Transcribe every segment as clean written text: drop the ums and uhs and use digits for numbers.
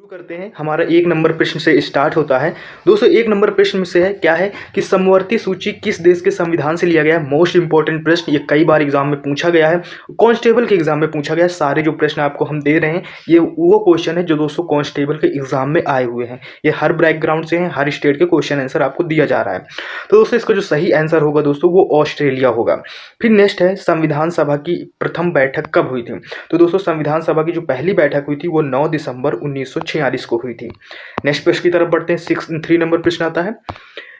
शुरू करते हैं। हमारा 1 नंबर प्रश्न से स्टार्ट होता है। दोस्तों 1 नंबर प्रश्न में से है क्या है कि समवर्ती सूची किस देश के संविधान से लिया गया है। मोस्ट इंपॉर्टेंट प्रश्न, ये कई बार एग्जाम में पूछा गया है, कांस्टेबल के एग्जाम में पूछा गया है। सारे जो प्रश्न आपको हम दे रहे हैं ये वो क्वेश्चन है जो दोस्तों कांस्टेबल के एग्जाम में आए हुए हैं। ये हर बैकग्राउंड से हैं, हर स्टेट के क्वेश्चन आंसर आपको दिया जा रहा है। तो दोस्तों इसका जो सही आंसर होगा दोस्तों वो ऑस्ट्रेलिया होगा। फिर नेक्स्ट है संविधान सभा की प्रथम बैठक कब हुई थी। तो दोस्तों संविधान सभा की जो पहली बैठक हुई थी वो 9 दिसंबर 1946 को हुई थी। नेक्स्ट प्रश्न की तरफ बढ़ते हैं। 3 नंबर प्रश्न आता है,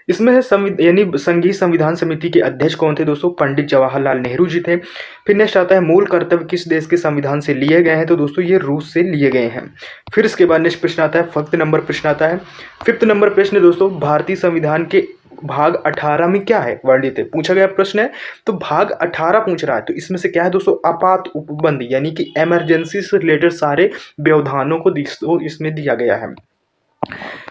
इसमें है संघीय संविधान समिति के अध्यक्ष कौन थे। दोस्तों पंडित जवाहरलाल नेहरू जी थे। फिर नेक्स्ट आता है मूल कर्तव्य किस देश के संविधान से लिए गए हैं। तो दोस्तों ये रूस से लिए गए हैं। फिर इसके बाद नेक्स्ट प्रश्न आता है 5th नंबर प्रश्न आता है। 5th नंबर प्रश्न दोस्तों भारतीय संविधान के भाग 18 में क्या है वर्णित है, पूछा गया प्रश्न है। तो भाग 18 पूछ रहा है, तो इसमें से क्या है दोस्तों आपात उपबंध यानी कि इमरजेंसी से रिलेटेड सारे व्यवधानों को इसमें दिया गया है।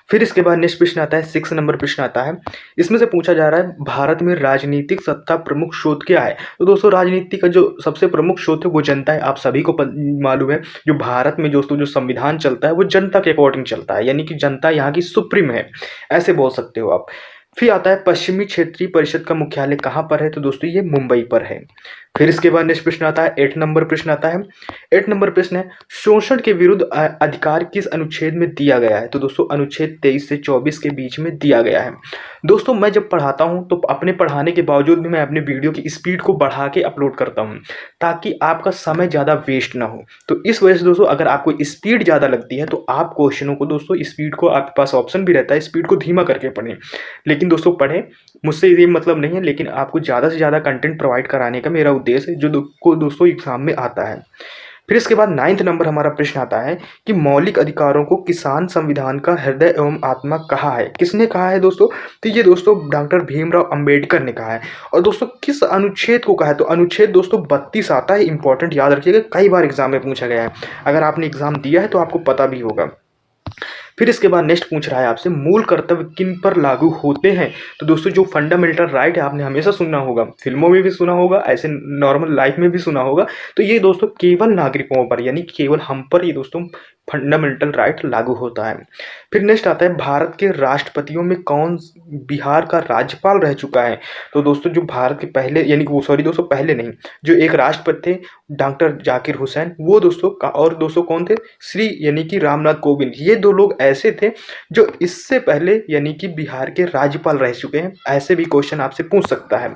फिर इसके बाद नेक्स्ट प्रश्न आता है 6 नंबर प्रश्न आता है। इसमें से पूछा जा रहा है भारत में राजनीतिक सत्ता प्रमुख स्रोत क्या है। तो दोस्तों राजनीति का जो सबसे प्रमुख स्रोत है वो जनता है। आप सभी को मालूम है जो भारत में दोस्तों जो संविधान चलता है वो जनता के अकॉर्डिंग चलता है, यानी कि जनता यहाँ की सुप्रीम है, ऐसे बोल सकते हो आप। फिर आता है पश्चिमी क्षेत्रीय परिषद का मुख्यालय कहाँ पर है। तो दोस्तों ये मुंबई पर है। फिर इसके बाद नेक्स्ट प्रश्न आता है 8 नंबर प्रश्न आता है। 8 नंबर प्रश्न है शोषण के विरुद्ध अधिकार किस अनुच्छेद में दिया गया है। तो दोस्तों अनुच्छेद 23 से 24 के बीच में दिया गया है। दोस्तों मैं जब पढ़ाता हूं तो अपने पढ़ाने के बावजूद भी मैं अपने वीडियो की स्पीड को बढ़ा के अपलोड करता हूं ताकि आपका समय ज़्यादा वेस्ट ना हो। तो इस वजह से दोस्तों अगर आपको स्पीड ज़्यादा लगती है तो आप क्वेश्चनों को दोस्तों स्पीड को, आपके पास ऑप्शन भी रहता है स्पीड को धीमा करके पढ़ें, लेकिन दोस्तों पढ़ें। मुझसे ये मतलब नहीं है, लेकिन आपको ज़्यादा से ज़्यादा कंटेंट प्रोवाइड कराने का मेरा उद्देश्य है जो को दोस्तों एग्जाम में आता है। फिर इसके बाद 9th नंबर हमारा प्रश्न आता है कि मौलिक अधिकारों को किसान संविधान का हृदय एवं आत्मा कहा है। किसने कहा है दोस्तों। तो ये दोस्तों डॉक्टर भीमराव अंबेडकर ने कहा है। और दोस्तों किस अनुच्छेद को कहा है। तो अनुच्छेद दोस्तों 32 आता है, इंपॉर्टेंट याद रखिएगा, कई बार एग्जाम में पूछा गया है। अगर आपने एग्जाम दिया है तो आपको पता भी होगा। फिर इसके बाद नेक्स्ट पूछ रहा है आपसे मूल कर्तव्य किन पर लागू होते हैं। तो दोस्तों जो फंडामेंटल राइट है आपने हमेशा सुना होगा, फिल्मों में भी सुना होगा, ऐसे नॉर्मल लाइफ में भी सुना होगा। तो ये दोस्तों केवल नागरिकों पर यानी केवल हम पर ये दोस्तों फंडामेंटल राइट लागू होता है। फिर नेक्स्ट आता है भारत के राष्ट्रपतियों में कौन बिहार का राज्यपाल रह चुका है। तो दोस्तों जो भारत के पहले यानी वो सॉरी दोस्तों पहले नहीं, जो एक राष्ट्रपति थे डॉक्टर जाकिर हुसैन, वो दोस्तों का, और दोस्तों कौन थे श्री यानी कि रामनाथ कोविंद। ये 2 लोग ऐसे थे जो इससे पहले यानी कि बिहार के राज्यपाल रह चुके हैं। ऐसे भी क्वेश्चन आपसे पूछ सकता है।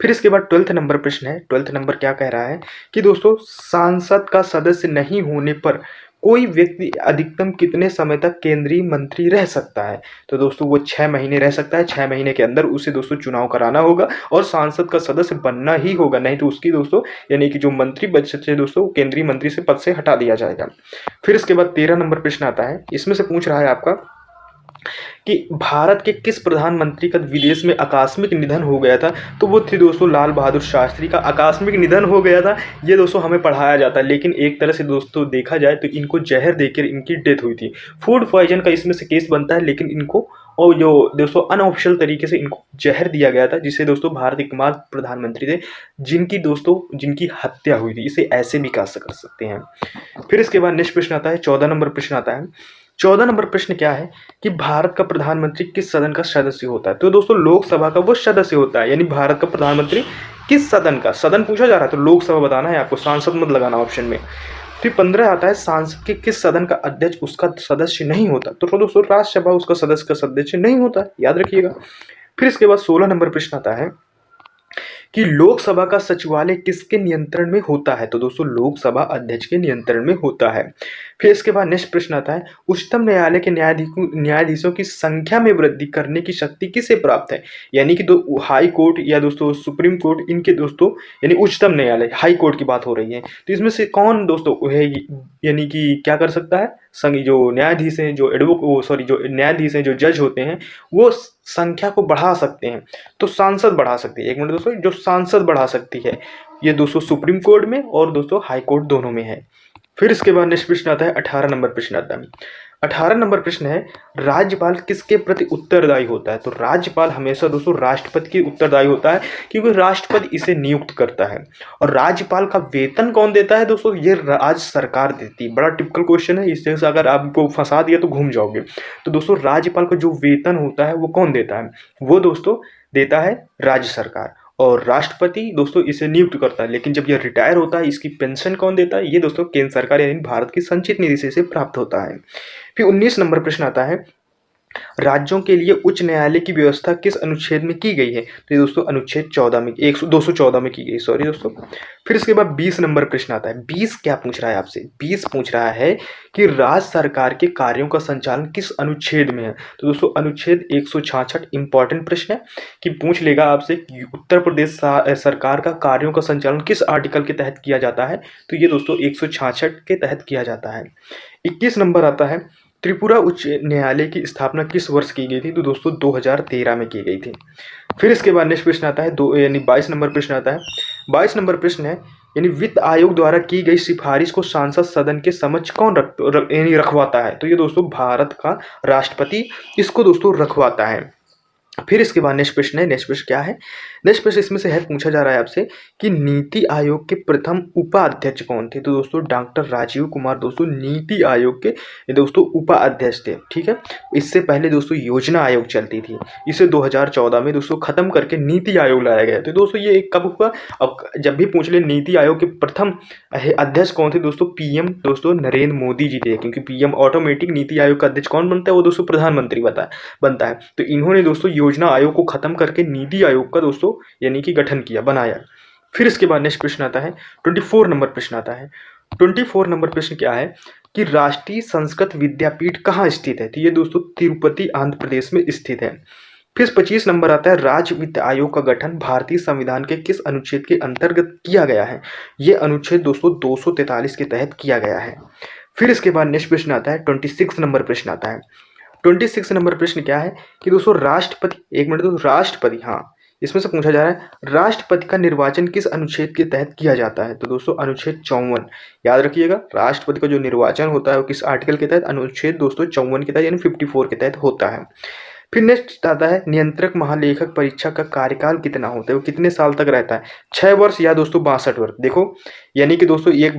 फिर इसके बाद 12th नंबर प्रश्न है। 12th नंबर क्या कह रहा है कि दोस्तों सांसद का सदस्य नहीं होने पर कोई व्यक्ति अधिकतम कितने समय तक केंद्रीय मंत्री रह सकता है। तो दोस्तों वो 6 महीने रह सकता है। 6 महीने के अंदर उसे दोस्तों चुनाव कराना होगा और सांसद का सदस्य बनना ही होगा, नहीं तो उसकी दोस्तों यानी कि जो मंत्री पद से दोस्तों केंद्रीय मंत्री से पद से हटा दिया जाएगा। फिर इसके बाद 13 नंबर प्रश्न आता है। इसमें से पूछ रहा है आपका कि भारत के किस प्रधानमंत्री का विदेश में आकस्मिक निधन हो गया था। तो वो थी दोस्तों लाल बहादुर शास्त्री का आकस्मिक निधन हो गया था। ये दोस्तों हमें पढ़ाया जाता है, लेकिन एक तरह से दोस्तों देखा जाए तो इनको जहर देकर इनकी डेथ हुई थी। फूड पॉइजन का इसमें से केस बनता है, लेकिन इनको और जो दोस्तों अनऑफिशियल तरीके से इनको जहर दिया गया था, जिससे दोस्तों भारत एकमात्र प्रधानमंत्री थे जिनकी हत्या हुई थी। इसे ऐसे भी कर सकते हैं। फिर इसके बाद नेक्स्ट प्रश्न आता है 14 नंबर प्रश्न आता है। 14 नंबर प्रश्न क्या है कि भारत का प्रधानमंत्री किस सदन का सदस्य होता है। तो दोस्तों लोकसभा का वो सदस्य होता है, यानी भारत का प्रधानमंत्री किस सदन का, सदन पूछा जा रहा है तो लोकसभा बताना है आपको, सांसद मत लगाना ऑप्शन में। फिर 15 आता है सांसद के किस सदन का अध्यक्ष उसका सदस्य नहीं होता। तो दोस्तों राज्यसभा उसका सदस्य नहीं होता, याद रखिएगा। फिर इसके बाद 16 नंबर प्रश्न आता है कि लोकसभा का सचिवालय किसके नियंत्रण में होता है। तो दोस्तों लोकसभा अध्यक्ष के नियंत्रण में होता है। फिर इसके बाद नेक्स्ट प्रश्न आता है उच्चतम न्यायालय के न्यायाधीशों की संख्या में वृद्धि करने की शक्ति किसे प्राप्त है। यानी कि हाई कोर्ट या दोस्तों सुप्रीम कोर्ट, इनके दोस्तों यानी उच्चतम न्यायालय हाई कोर्ट की बात हो रही है। तो इसमें से कौन दोस्तों है यानी कि क्या कर सकता है, जो न्यायाधीश हैं, जो न्यायाधीश हैं, जो जज होते हैं, वो संख्या को बढ़ा सकते हैं। तो सांसद बढ़ा सकती है, एक मिनट दोस्तों, जो सांसद बढ़ा सकती है ये दोस्तों सुप्रीम कोर्ट में और दोस्तों हाई कोर्ट दोनों में है। फिर इसके बाद नेक्स्ट प्रश्न आता है 18 नंबर प्रश्न आता है। 18 नंबर प्रश्न है, राज्यपाल किसके प्रति उत्तरदायी होता है? तो राज्यपाल हमेशा दोस्तों राष्ट्रपति के उत्तरदायी होता है, क्योंकि राष्ट्रपति इसे नियुक्त करता है। और राज्यपाल का वेतन कौन देता है दोस्तों? ये राज्य सरकार देती है। बड़ा टिपिकल क्वेश्चन है, इससे अगर आपको फंसा दिया तो घूम जाओगे। तो दोस्तों राज्यपाल का जो वेतन होता है वो कौन देता है? वो दोस्तों देता है राज्य सरकार। और राष्ट्रपति दोस्तों इसे नियुक्त करता है, लेकिन जब यह रिटायर होता है इसकी पेंशन कौन देता है? ये दोस्तों केंद्र सरकार यानी भारत की संचित निधि से इसे प्राप्त होता है। फिर 19 नंबर प्रश्न आता है, राज्यों के लिए उच्च न्यायालय की व्यवस्था किस अनुच्छेद में की गई है? तो ये दोस्तों अनुच्छेद 14 में 214 में की गई, सॉरी दोस्तों। फिर इसके बाद 20 नंबर प्रश्न आता है। 20 क्या पूछ रहा है आपसे? 20 पूछ रहा है कि राज्य सरकार के कार्यों का संचालन किस अनुच्छेद में है? तो दोस्तों अनुच्छेद 166 इंपॉर्टेंट प्रश्न है कि पूछ लेगा आपसे कि उत्तर प्रदेश सरकार का कार्यों का संचालन किस आर्टिकल के तहत किया जाता है? तो ये दोस्तों 166 के तहत किया जाता है। 21 नंबर आता है, त्रिपुरा उच्च न्यायालय की स्थापना किस वर्ष की गई थी? तो दोस्तों 2013 में की गई थी। फिर इसके बाद नेक्स्ट प्रश्न आता है, 22 नंबर प्रश्न आता है। 22 नंबर प्रश्न है, यानी वित्त आयोग द्वारा की गई सिफारिश को सांसद सदन के समक्ष कौन रखवाता है? तो ये दोस्तों भारत का राष्ट्रपति इसको दोस्तों रखवाता है। फिर इसके बाद नेक्स्ट प्रश्न है, नेक्स्ट प्रश्न क्या है? नेक्स्ट प्रश्न इसमें से है, पूछा जा रहा है आपसे कि नीति आयोग के प्रथम उपाध्यक्ष कौन थे? तो दोस्तों डॉक्टर राजीव कुमार दोस्तों नीति आयोग के दोस्तों उपाध्यक्ष थे। ठीक है, इससे पहले दोस्तों योजना आयोग चलती थी, इसे 2014 में दोस्तों खत्म करके नीति आयोग लाया गया। तो दोस्तों ये कब हुआ? अब जब भी पूछ ले नीति आयोग के प्रथम अध्यक्ष कौन थे? दोस्तों पीएम दोस्तों नरेंद्र मोदी जी थे, क्योंकि पीएम ऑटोमेटिक नीति आयोग का अध्यक्ष कौन बनता है? वो दोस्तों प्रधानमंत्री बनता है। तो इन्होंने दोस्तों योजना आयोग को खत्म करके नीति आयोग का दोस्तों यानी कि गठन किया, बनाया। फिर इसके बाद नेक्स्ट प्रश्न आता है, 24 नंबर प्रश्न आता है। 24 नंबर प्रश्न क्या है कि राष्ट्रीय संस्कृत विद्यापीठ कहाँ स्थित है? तो ये दोस्तों तिरुपति आंध्र प्रदेश में स्थित है। फिर 25 नंबर आता है, राज्य वित्त आयोग का गठन भारतीय संविधान के किस अनुच्छेद के अंतर्गत किया गया है? ये अनुच्छेद दोस्तों 243 के तहत किया गया है। फिर इसके बाद नेक्स्ट प्रश्न आता है, 26 नंबर प्रश्न आता है। 26 नंबर प्रश्न क्या है कि दोस्तों राष्ट्रपति, एक मिनट दोस्तों, राष्ट्रपति, हाँ इसमें से पूछा जा रहा है राष्ट्रपति का निर्वाचन किस अनुच्छेद के तहत किया जाता है? तो दोस्तों अनुच्छेद 54। याद रखिएगा, राष्ट्रपति का जो निर्वाचन होता है वो किस आर्टिकल के तहत? अनुच्छेद दोस्तों 54 के तहत यानी 54 के तहत होता है। फिर नेक्स्ट आता है, नियंत्रक महालेखक परीक्षा का कार्यकाल कितना होता है? वो कितने साल तक रहता है? 6 वर्ष या दोस्तों 62 वर्ष। देखो यानी कि दोस्तों एक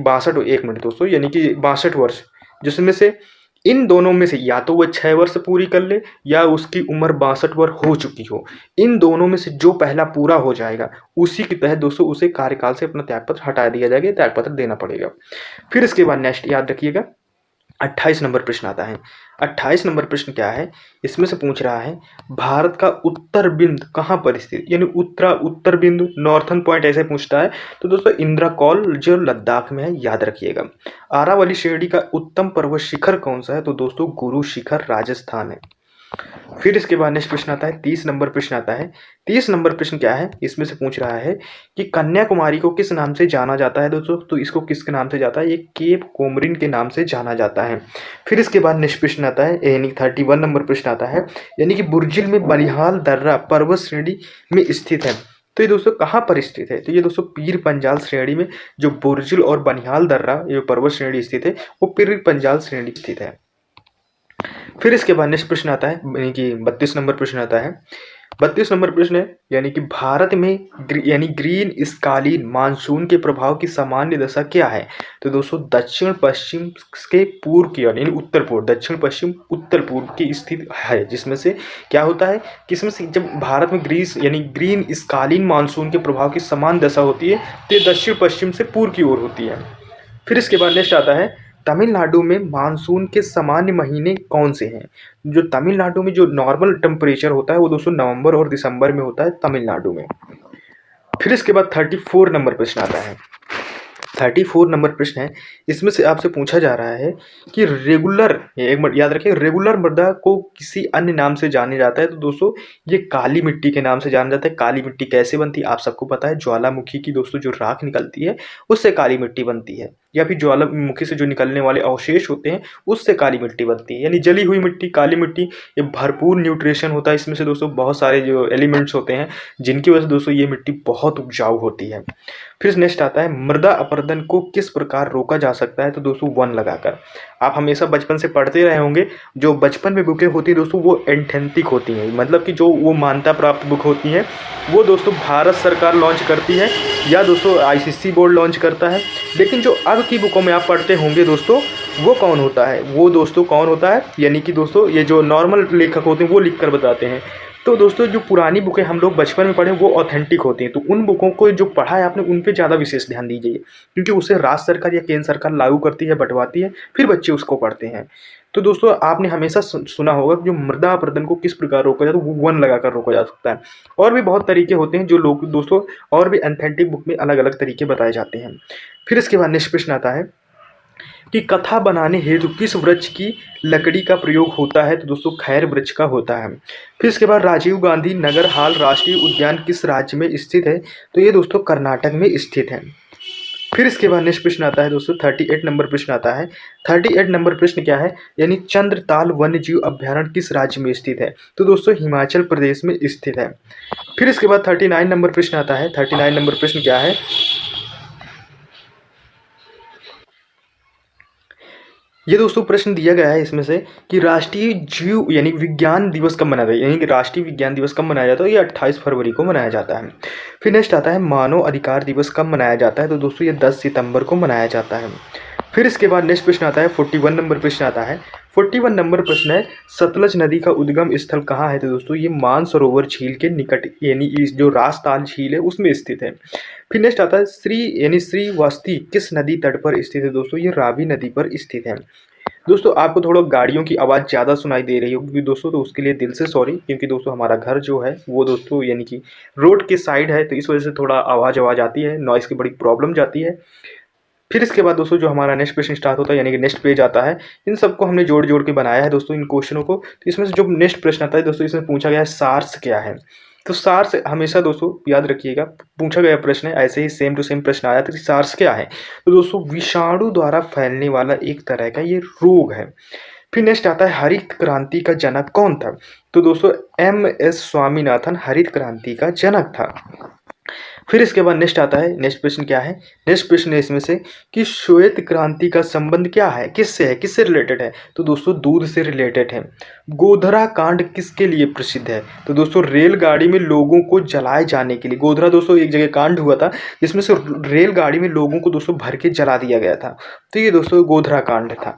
मिनट दोस्तों, यानी कि 62 वर्ष, जिसमें से इन दोनों में से या तो वह 6 वर्ष पूरी कर ले या उसकी उम्र 62 वर्ष हो चुकी हो। इन दोनों में से जो पहला पूरा हो जाएगा उसी के तहत दोस्तों उसे कार्यकाल से अपना त्यागपत्र हटा दिया जाएगा, त्यागपत्र देना पड़ेगा। फिर इसके बाद नेक्स्ट याद रखिएगा 28 नंबर प्रश्न आता है। 28 नंबर प्रश्न क्या है? इसमें से पूछ रहा है भारत का उत्तर बिंदु कहाँ पर स्थित, यानी उत्तर बिंदु, नॉर्थन पॉइंट ऐसे पूछता है। तो दोस्तों इंदिरा कॉल जो लद्दाख में है, याद रखिएगा। आरावली श्रेणी का उत्तम पर्वत शिखर कौन सा है? तो दोस्तों गुरु शिखर राजस्थान है। फिर इसके बाद नेक्स्ट प्रश्न आता है, 30 नंबर प्रश्न आता है। 30 नंबर प्रश्न क्या है? इसमें से पूछ रहा है कि कन्याकुमारी को किस नाम से जाना जाता है दोस्तों? तो इसको किसके नाम से जाता है? ये केप कोमरिन के नाम से जाना जाता है। फिर इसके बाद नेक्स्ट प्रश्न आता है, यानी 31 नंबर प्रश्न आता है, यानी कि बुर्जिल में बनिहाल दर्रा पर्वत श्रेणी में स्थित है। तो ये दोस्तों कहाँ पर स्थित है? तो ये दोस्तों पीर पंजाल श्रेणी में जो बुर्जिल और बनिहाल दर्रा ये पर्वत श्रेणी स्थित है वो पीर पंजाल श्रेणी स्थित है। फिर इसके बाद नेक्स्ट प्रश्न आता है, यानी कि 32 नंबर प्रश्न आता है। 32 नंबर प्रश्न है, यानी कि भारत में यानी ग्रीन स्कालीन मानसून के प्रभाव की सामान्य दशा क्या है? तो दोस्तों दक्षिण पश्चिम के पूर्व की ओर यानी उत्तर पूर्व, दक्षिण पश्चिम उत्तर पूर्व की स्थिति है, जिसमें से क्या होता है कि इसमें से जब भारत में ग्रीन स्कालीन मानसून के प्रभाव की समान दशा होती है तो ये दक्षिण पश्चिम से पूर्व की ओर होती है। फिर इसके बाद नेक्स्ट आता है, तमिलनाडु में मानसून के सामान्य महीने कौन से हैं? जो तमिलनाडु में जो नॉर्मल टेम्परेचर होता है वो दोस्तों नवंबर और दिसंबर में होता है तमिलनाडु में। फिर इसके बाद 34 नंबर प्रश्न आता है। 34 नंबर प्रश्न है, इसमें से आपसे पूछा जा रहा है कि रेगुलर, एक मिनट याद रखिए, रेगुलर मृदा को किसी अन्य नाम से जाने जाता है। तो दोस्तों ये काली मिट्टी के नाम से जाना जाता है। काली मिट्टी कैसे बनती है आप सबको पता है, ज्वालामुखी की दोस्तों जो राख निकलती है उससे काली मिट्टी बनती है, या फिर ज्वालामुखी से जो निकलने वाले अवशेष होते हैं उससे काली मिट्टी बनती है, यानी जली हुई मिट्टी काली मिट्टी। ये भरपूर न्यूट्रिशन होता है इसमें से दोस्तों, बहुत सारे जो एलिमेंट्स होते हैं जिनकी वजह से दोस्तों ये मिट्टी बहुत उपजाऊ होती है। फिर नेक्स्ट आता है, मृदा अपरदन को किस प्रकार रोका जा सकता है? तो दोस्तों वन लगाकर। आप हमेशा बचपन से पढ़ते रहे होंगे, जो बचपन में बुकें होती हैं दोस्तों वो एंथेंटिक होती हैं, मतलब कि जो वो मान्यता प्राप्त बुक होती हैं वो दोस्तों भारत सरकार लॉन्च करती है या दोस्तों आईसीसी बोर्ड लॉन्च करता है। लेकिन जो अब की बुकों में आप पढ़ते होंगे दोस्तों वो कौन होता है, वो दोस्तों कौन होता है, यानी कि दोस्तों ये जो नॉर्मल लेखक होते हैं वो लिख कर बताते हैं। तो दोस्तों जो पुरानी बुकें हम लोग बचपन में पढ़े वो ऑथेंटिक होती हैं, तो उन बुकों को जो पढ़ा है आपने उन पे ज़्यादा विशेष ध्यान दीजिए, क्योंकि उसे राज्य सरकार या केंद्र सरकार लागू करती है, बंटवाती है, फिर बच्चे उसको पढ़ते हैं। तो दोस्तों आपने हमेशा सुना होगा कि जो मृदा अपरदन को किस प्रकार रोका जाए, तो वो वन लगाकर रोका जा सकता है। और भी बहुत तरीके होते हैं जो लोग दोस्तों और भी एंथेंटिक बुक में अलग अलग तरीके बताए जाते हैं। फिर इसके बाद नेक्स्ट प्रश्न आता है कि कथा बनाने हेतु किस वृक्ष की लकड़ी का प्रयोग होता है, तो दोस्तों खैर वृक्ष का होता है। फिर इसके बाद राजीव गांधी नगर हाल राष्ट्रीय उद्यान किस राज्य में स्थित है, तो ये दोस्तों कर्नाटक में स्थित है। फिर इसके बाद नेक्स्ट प्रश्न आता है दोस्तों 38 नंबर प्रश्न आता है। 38 नंबर प्रश्न क्या है, यानी चंद्रताल वन्य जीव अभ्यारण्य किस राज्य में स्थित है, तो दोस्तों हिमाचल प्रदेश में स्थित है। फिर इसके बाद 39 नंबर प्रश्न आता है। 39 नंबर प्रश्न क्या है, ये दोस्तों प्रश्न दिया गया है इसमें से कि राष्ट्रीय जीव यानी विज्ञान दिवस कब मनाया जाता है, यानी कि राष्ट्रीय विज्ञान दिवस कब मनाया जाता है, ये 28 फरवरी को मनाया जाता है। फिर नेक्स्ट आता है मानव अधिकार दिवस कब मनाया जाता है, तो दोस्तों ये 10 सितंबर को मनाया जाता है। फिर इसके बाद नेक्स्ट प्रश्न आता है 41 नंबर प्रश्न आता है। 41 नंबर प्रश्न है सतलज नदी का उद्गम स्थल कहाँ है, तो दोस्तों ये मानसरोवर झील के निकट यानी इस जो राजताल झील है उसमें स्थित है। फिर नेक्स्ट आता है श्रीवास्ती किस नदी तट पर स्थित है, दोस्तों ये रावी नदी पर स्थित है। दोस्तों आपको थोड़ा गाड़ियों की आवाज़ ज़्यादा सुनाई दे रही होगी दोस्तों, तो उसके लिए दिल से सॉरी, क्योंकि दोस्तों हमारा घर जो है वो दोस्तों यानी कि रोड के साइड है, तो इस वजह से थोड़ा आवाज़ आती है, नॉइज़ की बड़ी प्रॉब्लम जाती है। फिर इसके बाद दोस्तों जो हमारा नेक्स्ट क्वेश्चन स्टार्ट होता है यानी कि नेक्स्ट पेज आता है। इन सबको हमने जोड़ जोड़ के बनाया है दोस्तों इन क्वेश्चनों को। तो इसमें से जो नेक्स्ट प्रश्न आता है दोस्तों इसमें पूछा गया है सार्स क्या है, तो सार्स हमेशा दोस्तों याद रखिएगा पूछा गया प्रश्न है, ऐसे ही सेम टू सेम प्रश्न आया था कि सार्स क्या है, तो दोस्तों विषाणु द्वारा फैलने वाला एक तरह का ये रोग है। फिर नेक्स्ट आता है हरित क्रांति का जनक कौन था, तो दोस्तों MS स्वामीनाथन हरित क्रांति का जनक था। फिर इसके बाद नेक्स्ट आता है, नेक्स्ट प्रश्न क्या है, नेक्स्ट प्रश्न है इसमें से कि श्वेत क्रांति का संबंध क्या है, किससे है, किससे रिलेटेड है, तो दोस्तों दूध से रिलेटेड है। गोधरा कांड किसके लिए प्रसिद्ध है, तो दोस्तों रेलगाड़ी में लोगों को जलाए जाने के लिए। गोधरा दोस्तों एक जगह कांड हुआ था जिसमें से रेलगाड़ी में लोगों को दोस्तों भर के जला दिया गया था, तो ये दोस्तों गोधरा कांड था।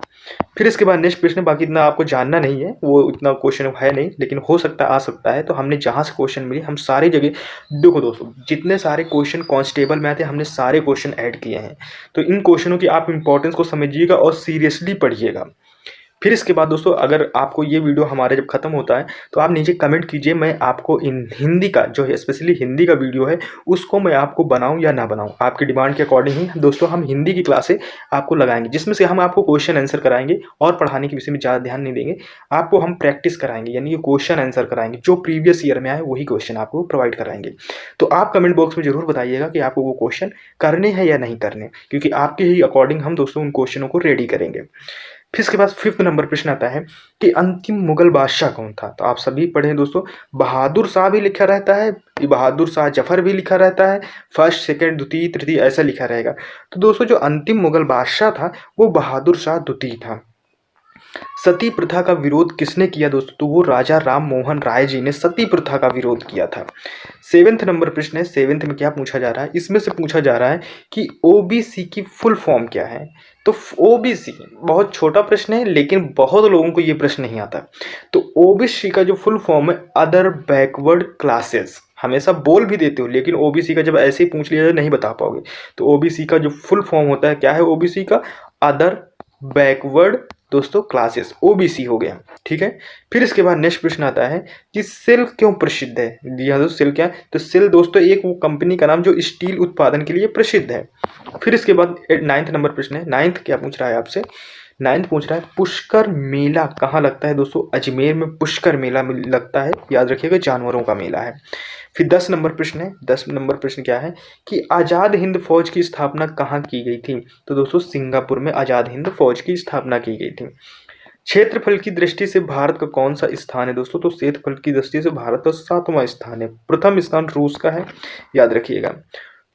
फिर इसके बाद नेक्स्ट प्रश्न बाकी इतना आपको जानना नहीं है, वो इतना क्वेश्चन है नहीं, लेकिन हो सकता है आ सकता है, तो हमने जहाँ से क्वेश्चन मिले हम सारी जगह देखो दोस्तों जितने सारे क्वेश्चन कांस्टेबल में आते हैं हमने सारे क्वेश्चन ऐड किए हैं, तो इन क्वेश्चनों की आप इंपॉर्टेंस को समझिएगा और सीरियसली पढ़िएगा। फिर इसके बाद दोस्तों अगर आपको ये वीडियो हमारे जब खत्म होता है तो आप नीचे कमेंट कीजिए, मैं आपको इन हिंदी का जो है स्पेशली हिंदी का वीडियो है उसको मैं आपको बनाऊं या ना बनाऊं, आपकी डिमांड के अकॉर्डिंग ही दोस्तों हम हिंदी की क्लासें आपको लगाएंगे, जिसमें से हम आपको क्वेश्चन आंसर कराएंगे और पढ़ाने के विषय में ज़्यादा ध्यान नहीं देंगे, आपको हम प्रैक्टिस कराएंगे, यानी कि क्वेश्चन आंसर कराएंगे, जो प्रीवियस ईयर में आए वही क्वेश्चन आपको प्रोवाइड कराएंगे। तो आप कमेंट बॉक्स में जरूर बताइएगा कि आपको वो क्वेश्चन करने हैं या नहीं करने, क्योंकि आपके ही अकॉर्डिंग हम दोस्तों उन क्वेश्चनों को रेडी करेंगे। फिर इसके बाद 5th नंबर प्रश्न आता है कि अंतिम मुगल बादशाह कौन था, तो आप सभी पढ़ें दोस्तों, बहादुर शाह भी लिखा रहता है, बहादुर शाह जफर भी लिखा रहता है, फर्स्ट सेकंड द्वितीय तृतीय ऐसा लिखा रहेगा। तो दोस्तों जो अंतिम मुगल बादशाह था वो बहादुर शाह द्वितीय था। सती प्रथा का विरोध किसने किया दोस्तों, तो वो राजा राम मोहन राय जी ने सती प्रथा का विरोध किया था। 7th नंबर प्रश्न है, 7th में क्या पूछा जा रहा है, इसमें से पूछा जा रहा है कि OBC की फुल फॉर्म क्या है, तो OBC बहुत छोटा प्रश्न है लेकिन बहुत लोगों को ये प्रश्न नहीं आता। तो OBC का जो फुल फॉर्म है अदर बैकवर्ड क्लासेस, हमेशा बोल भी देते हो लेकिन OBC का जब ऐसे ही पूछ लिया जाए नहीं बता पाओगे। तो OBC का जो फुल फॉर्म होता है क्या है, OBC का अदर बैकवर्ड दोस्तों क्लासेस, OBC हो गया, ठीक है। फिर इसके बाद नेक्स्ट प्रश्न आता है कि सेल क्यों प्रसिद्ध है, जी हाँ दोस्तों सेल क्या है, तो सेल दोस्तों एक वो कंपनी का नाम जो स्टील उत्पादन के लिए प्रसिद्ध है। फिर इसके बाद 9th नंबर प्रश्न है, 9th क्या पूछ रहा है आपसे, 9th पूछ रहा है पुष्कर मेला कहाँ लगता है, दोस्तों अजमेर में पुष्कर मेला लगता है, याद रखिएगा जानवरों का मेला है। फिर 10 नंबर प्रश्न है, 10 नंबर प्रश्न क्या है कि आज़ाद हिंद फौज की स्थापना कहाँ की गई थी, तो दोस्तों सिंगापुर में आज़ाद हिंद फौज की स्थापना की गई थी। क्षेत्रफल की दृष्टि से भारत का कौन सा स्थान है दोस्तों, तो क्षेत्रफल की दृष्टि से भारत का 7वां स्थान है, प्रथम स्थान रूस का है, याद रखिएगा।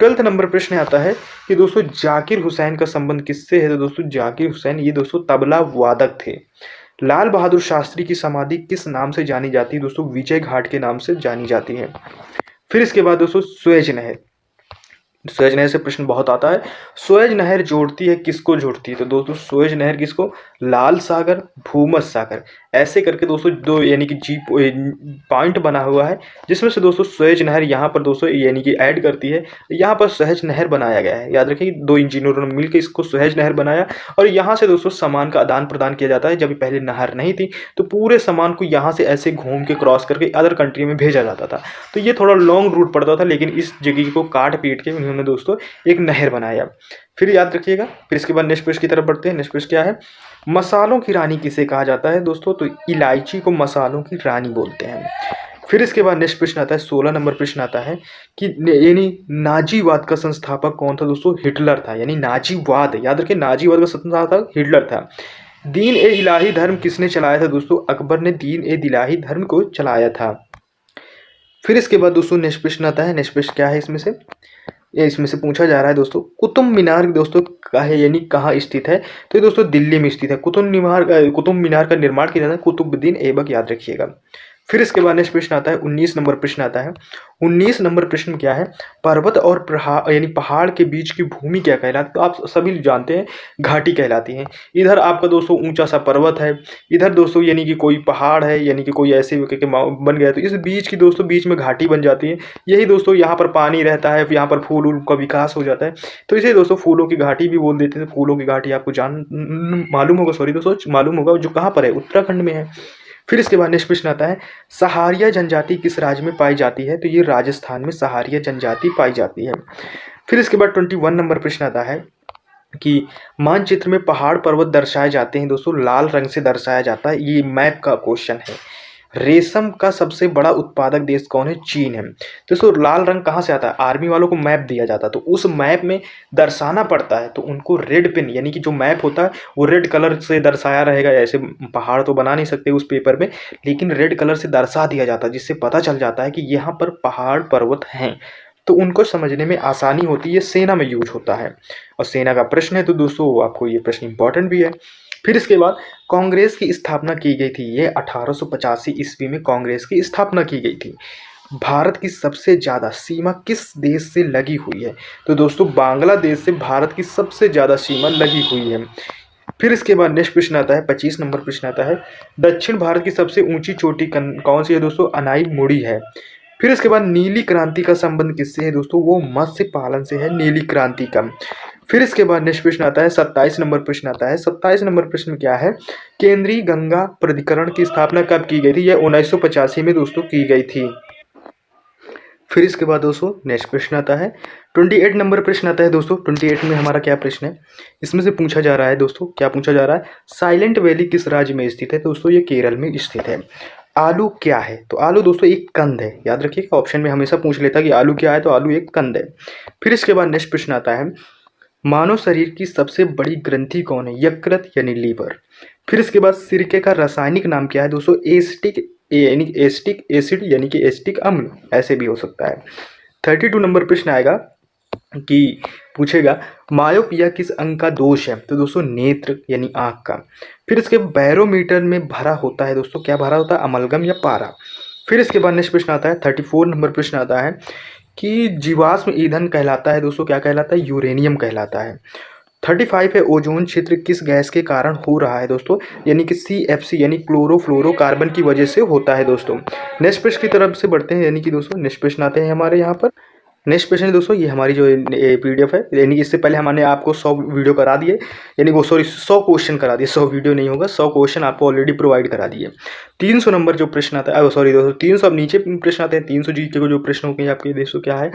12th नंबर प्रश्न आता है कि दोस्तों जाकिर हुसैन का संबंध किससे है? तो दोस्तों जाकिर हुसैन ये दोस्तों तबला वादक थे। लाल बहादुर शास्त्री की समाधि किस नाम से जानी जाती है? दोस्तों विजय घाट के नाम से जानी जाती है। फिर इसके बाद दोस्तों सुएज नहर, सुएज नहर से प्रश्न बहुत आता है। सुएज नहर जोड़ती है, किसको जोड़ती है? तो दोस्तों सुएज नहर किसको? लाल सागर, भूमध्य सागर, ऐसे करके दोस्तों दो यानी कि जी पॉइंट बना हुआ है, जिसमें से दोस्तों सुएज नहर यहाँ पर दोस्तों यानी कि ऐड करती है। यहाँ पर सहज नहर बनाया गया है, याद रखिए दो इंजीनियरों ने मिलकर इसको सहज नहर बनाया। और यहाँ से दोस्तों सामान का आदान प्रदान किया जाता है। जब पहले नहर नहीं थी तो पूरे सामान को यहाँ से ऐसे घूम के क्रॉस करके अदर कंट्री में भेजा जाता था। तो ये थोड़ा लॉन्ग रूट पड़ता था, लेकिन इस जगह को काट पीट के उन्होंने दोस्तों एक नहर बनाया। फिर याद रखिएगा। फिर इसके बाद नेक्स्ट पेज की तरफ बढ़ते हैं। नेक्स्ट पेज क्या है? मसालों की रानी किसे कहा जाता है दोस्तों? तो इलायची को मसालों की रानी बोलते हैं। फिर इसके बाद नेक्स्ट प्रश्न आता है, 16 नंबर प्रश्न आता है कि यानी नाजीवाद का संस्थापक कौन था? दोस्तों हिटलर था। यानी नाजीवाद, याद रखिए नाजीवाद का संस्थापक हिटलर था। दीन ए इलाही धर्म किसने चलाया था? दोस्तों अकबर ने दीन ए इलाही धर्म को चलाया था। फिर इसके बाद दोस्तों नेक्स्ट प्रश्न आता है। नेक्स्ट प्रश्न क्या है इसमें से? ये इसमें से पूछा जा रहा है दोस्तों कुतुब मीनार दोस्तों कहाँ है यानी कहाँ स्थित है? तो ये दोस्तों दिल्ली में स्थित है। कुतुब मीनार का निर्माण किया जाता है कुतुबुद्दीन ऐबक, याद रखिएगा। फिर इसके बाद नेक्स्ट प्रश्न आता है 19 नंबर प्रश्न आता है। 19 नंबर प्रश्न क्या है? पर्वत और यानी पहाड़ के बीच की भूमि क्या कहलाती है? तो आप सभी जानते हैं घाटी कहलाती है। इधर आपका दोस्तों ऊंचा सा पर्वत है, इधर दोस्तों यानी कि कोई पहाड़ है, यानी कि कोई ऐसे बन गया, तो इस बीच की दोस्तों बीच में घाटी बन जाती है। यही दोस्तों यहाँ पर पानी रहता है, यहाँ पर फूल उल का विकास हो जाता है, तो इसे दोस्तों फूलों की घाटी भी बोल देते हैं। फूलों की घाटी आपको मालूम होगा, सॉरी दोस्तों मालूम होगा, जो कहाँ पर है? उत्तराखंड में है। फिर इसके बाद नेक्स्ट प्रश्न आता है, सहारिया जनजाति किस राज्य में पाई जाती है? तो ये राजस्थान में सहारिया जनजाति पाई जाती है। फिर इसके बाद 21 नंबर प्रश्न आता है कि मानचित्र में पहाड़ पर्वत दर्शाए जाते हैं दोस्तों लाल रंग से दर्शाया जाता है। ये मैप का क्वेश्चन है। रेशम का सबसे बड़ा उत्पादक देश कौन है? चीन है। दोस्तों लाल रंग कहाँ से आता है? आर्मी वालों को मैप दिया जाता है, तो उस मैप में दर्शाना पड़ता है, तो उनको रेड पेन यानी कि जो मैप होता है वो रेड कलर से दर्शाया रहेगा। ऐसे पहाड़ तो बना नहीं सकते उस पेपर में, लेकिन रेड कलर से दर्शा दिया जाता है, जिससे पता चल जाता है कि यहाँ पर पहाड़ पर्वत हैं, तो उनको समझने में आसानी होती है। सेना में यूज होता है और सेना का प्रश्न है, तो दोस्तों आपको ये प्रश्न इंपॉर्टेंट भी है। फिर इसके बाद कांग्रेस की स्थापना की गई थी। ये 1885 ईस्वी में कांग्रेस की स्थापना की गई थी। भारत की सबसे ज़्यादा सीमा किस देश से लगी हुई है? तो दोस्तों बांग्लादेश से भारत की सबसे ज़्यादा सीमा लगी हुई है। फिर इसके बाद नेक्स्ट प्रश्न आता है, 25 नंबर प्रश्न आता है, दक्षिण भारत की सबसे ऊंची चोटी कौन सी है? दोस्तों अनाई मुड़ी है। फिर इसके बाद नीली क्रांति का संबंध किससे है? दोस्तों वो मत्स्य पालन से है, नीली क्रांति का। फिर इसके बाद नेक्स्ट प्रश्न आता है, 27 नंबर प्रश्न आता है। 27 नंबर प्रश्न क्या है? केंद्रीय गंगा प्राधिकरण की स्थापना कब की गई थी? यह 1985 में दोस्तों की गई थी। फिर इसके बाद दोस्तों नेक्स्ट प्रश्न आता है, 28 नंबर प्रश्न आता है दोस्तों। 28 में हमारा क्या प्रश्न है? इसमें से पूछा जा रहा है दोस्तों, क्या पूछा जा रहा है? साइलेंट वैली किस राज्य में स्थित है? दोस्तों ये केरल में स्थित है। आलू क्या है? तो आलू दोस्तों एक कंद है, याद रखिएगा, ऑप्शन में हमेशा पूछ लेता कि आलू क्या है, तो आलू एक कंद है। फिर इसके बाद नेक्स्ट प्रश्न आता है, मानव शरीर की सबसे बड़ी ग्रंथि कौन है? यकृत यानी लीवर। फिर इसके बाद सिरके का रासायनिक नाम क्या है? दोस्तों एसिटिक यानी एसिटिक एसिड यानी कि एसिटिक अम्ल, ऐसे भी हो सकता है। 32 नंबर प्रश्न आएगा कि पूछेगा मायोपिया किस अंग का दोष है? तो दोस्तों नेत्र यानी आँख का। फिर इसके बैरोमीटर में भरा होता है दोस्तों, क्या भरा होता है? अमलगम या पारा। फिर इसके बाद नेक्स्ट प्रश्न आता है, 34 नंबर प्रश्न आता है कि जीवाश्म ईंधन कहलाता है दोस्तों, क्या कहलाता है? यूरेनियम कहलाता है। 35 है, ओजोन क्षेत्र किस गैस के कारण हो रहा है दोस्तों? यानी कि CFC यानी क्लोरोफ्लोरोकार्बन की वजह से होता है दोस्तों। नेक्स्ट प्रश्न की तरफ से बढ़ते हैं, यानी कि दोस्तों नेक्स्ट प्रश्न आते हैं हमारे यहाँ पर। नेक्स्ट प्रश्न है दोस्तों, ये हमारी जो PDF है, यानी इससे पहले हमने आपको 100 वीडियो करा दिए, यानी वो सॉरी 100 क्वेश्चन करा दिए, 100 वीडियो नहीं होगा, 100 क्वेश्चन आपको ऑलरेडी प्रोवाइड करा दिए। 300 नंबर जो प्रश्न आता है, सॉरी दोस्तों 300 अब नीचे प्रश्न आते हैं। 300 GK को जो प्रश्न हो गए आपके दोस्तों क्या है?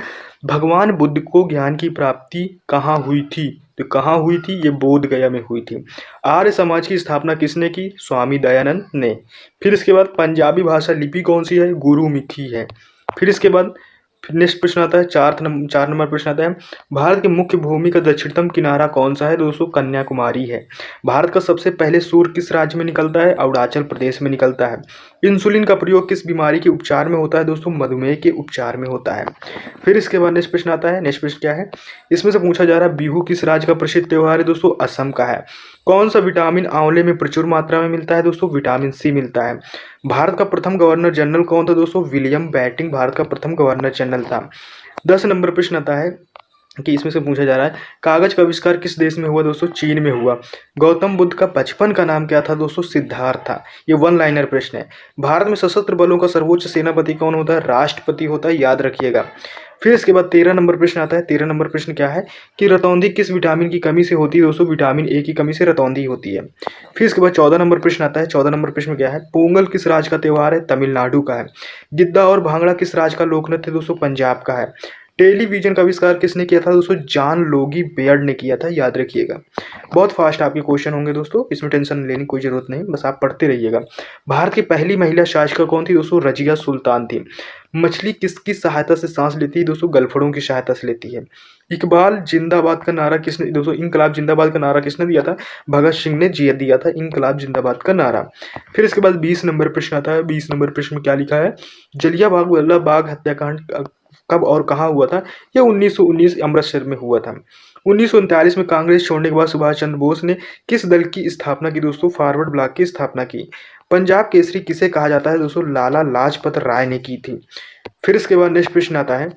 भगवान बुद्ध को ज्ञान की प्राप्ति कहाँ हुई थी? तो कहाँ हुई थी? ये बोध गया में हुई थी। आर्य समाज की स्थापना किसने की? स्वामी दयानंद ने। फिर इसके बाद पंजाबी भाषा लिपि कौन सी है? गुरुमुखी है। फिर इसके बाद फिर नेक्स्ट प्रश्न आता है 4 नंबर प्रश्न आता है, भारत के मुख्य भूमि का दक्षिणतम किनारा कौन सा है? दोस्तों कन्याकुमारी है। भारत का सबसे पहले सूर्य किस राज्य में निकलता है? अरुणाचल प्रदेश में निकलता है। इंसुलिन का प्रयोग किस बीमारी के उपचार में होता है? दोस्तों मधुमेह के उपचार में होता है। फिर इसके बाद नेक्स्ट प्रश्न आता है, नेक्स्ट प्रश्न क्या है, इसमें से पूछा जा रहा है बिहू किस राज्य का प्रसिद्ध त्योहार है? दोस्तों असम का है। कौन सा विटामिन आंवले में प्रचुर मात्रा में मिलता है? दोस्तों विटामिन सी मिलता है। भारत का प्रथम गवर्नर जनरल कौन था? दोस्तों विलियम बेंटिंक भारत का प्रथम गवर्नर जनरल था। 10 नंबर प्रश्न आता है कि इसमें से पूछा जा रहा है कागज का आविष्कार किस देश में हुआ? दोस्तों चीन में हुआ। गौतम बुद्ध का बचपन का नाम क्या था? दोस्तों सिद्धार्थ था। ये वन लाइनर प्रश्न है। भारत में सशस्त्र बलों का सर्वोच्च सेनापति कौन होता है? राष्ट्रपति होता है, याद रखिएगा। फिर इसके बाद 13 नंबर प्रश्न आता है। 13 नंबर प्रश्न क्या है कि रतौंधी किस विटामिन की कमी से होती है? दोस्तों विटामिन ए की कमी से रतौंधी होती है। फिर इसके बाद 14 नंबर प्रश्न आता है। 14 नंबर प्रश्न क्या है, पोंगल किस राज्य का त्यौहार है? तमिलनाडु का है। गिद्दा और भांगड़ा किस राज्य का लोक नृत्य? दोस्तों पंजाब का है। टेलीविजन का आविष्कार किसने किया था? दोस्तों जॉन लोगी बेयर्ड ने किया था, याद रखिएगा। बहुत फास्ट आपके क्वेश्चन होंगे दोस्तों, इसमें टेंशन लेने की कोई जरूरत नहीं, बस आप पढ़ते रहिएगा। भारत की पहली महिला शासिका कौन थी? दोस्तों रजिया सुल्तान थी। मछली किसकी सहायता से सांस लेती है? दोस्तों गलफड़ों की सहायता से लेती है। इकबाल जिंदाबाद का नारा किसने, दोस्तों इनकलाब जिंदाबाद का नारा किसने दिया था? भगत सिंह ने जी दिया था इनकलाब जिंदाबाद का नारा। फिर इसके बाद 20 नंबर प्रश्न आता है। 20 नंबर प्रश्न में क्या लिखा है, जलियांवाला बाग हत्याकांड कब और कहाँ हुआ था? यह 1919 अमृतसर में हुआ था। 1939 में कांग्रेस छोड़ने के बाद सुभाष चंद्र बोस ने किस दल की स्थापना की? दोस्तों फॉरवर्ड ब्लॉक की स्थापना की। पंजाब केसरी किसे कहा जाता है? दोस्तों लाला लाजपत राय ने की थी। फिर इसके बाद नेक्स्ट प्रश्न आता है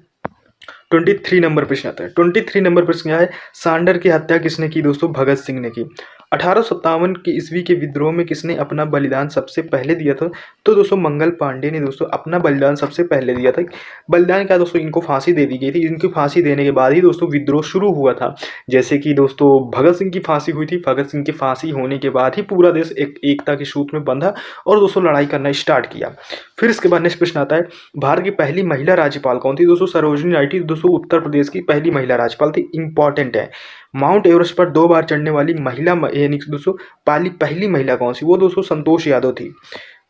23 नंबर प्रश्न आता है। 23 नंबर प्रश्न क्या है, सांडर की हत्या किसने की? दोस्तों भगत सिंह ने की। 1857 की ईस्वी के विद्रोह में किसने अपना बलिदान सबसे पहले दिया था? तो दोस्तों मंगल पांडे ने दोस्तों अपना बलिदान सबसे पहले दिया था। बलिदान क्या दोस्तों, इनको फांसी दे दी गई थी। इनकी फांसी देने के बाद ही दोस्तों विद्रोह शुरू हुआ था। जैसे कि दोस्तों भगत सिंह की फांसी हुई थी, भगत सिंह की फांसी होने के बाद ही पूरा देश एकता के सूत्र में बंधा और दोस्तों लड़ाई करना स्टार्ट किया। फिर इसके बाद नेक्स्ट प्रश्न आता है, भारत की पहली महिला राज्यपाल कौन थी? दोस्तों सरोजिनी नायडू दोस्तों उत्तर प्रदेश की पहली महिला राज्यपाल थी। इंपॉर्टेंट है। माउंट एवरेस्ट पर 2 बार चढ़ने वाली महिला यानी दोस्तों पहली महिला कौन सी? वो दोस्तों संतोष यादव थी।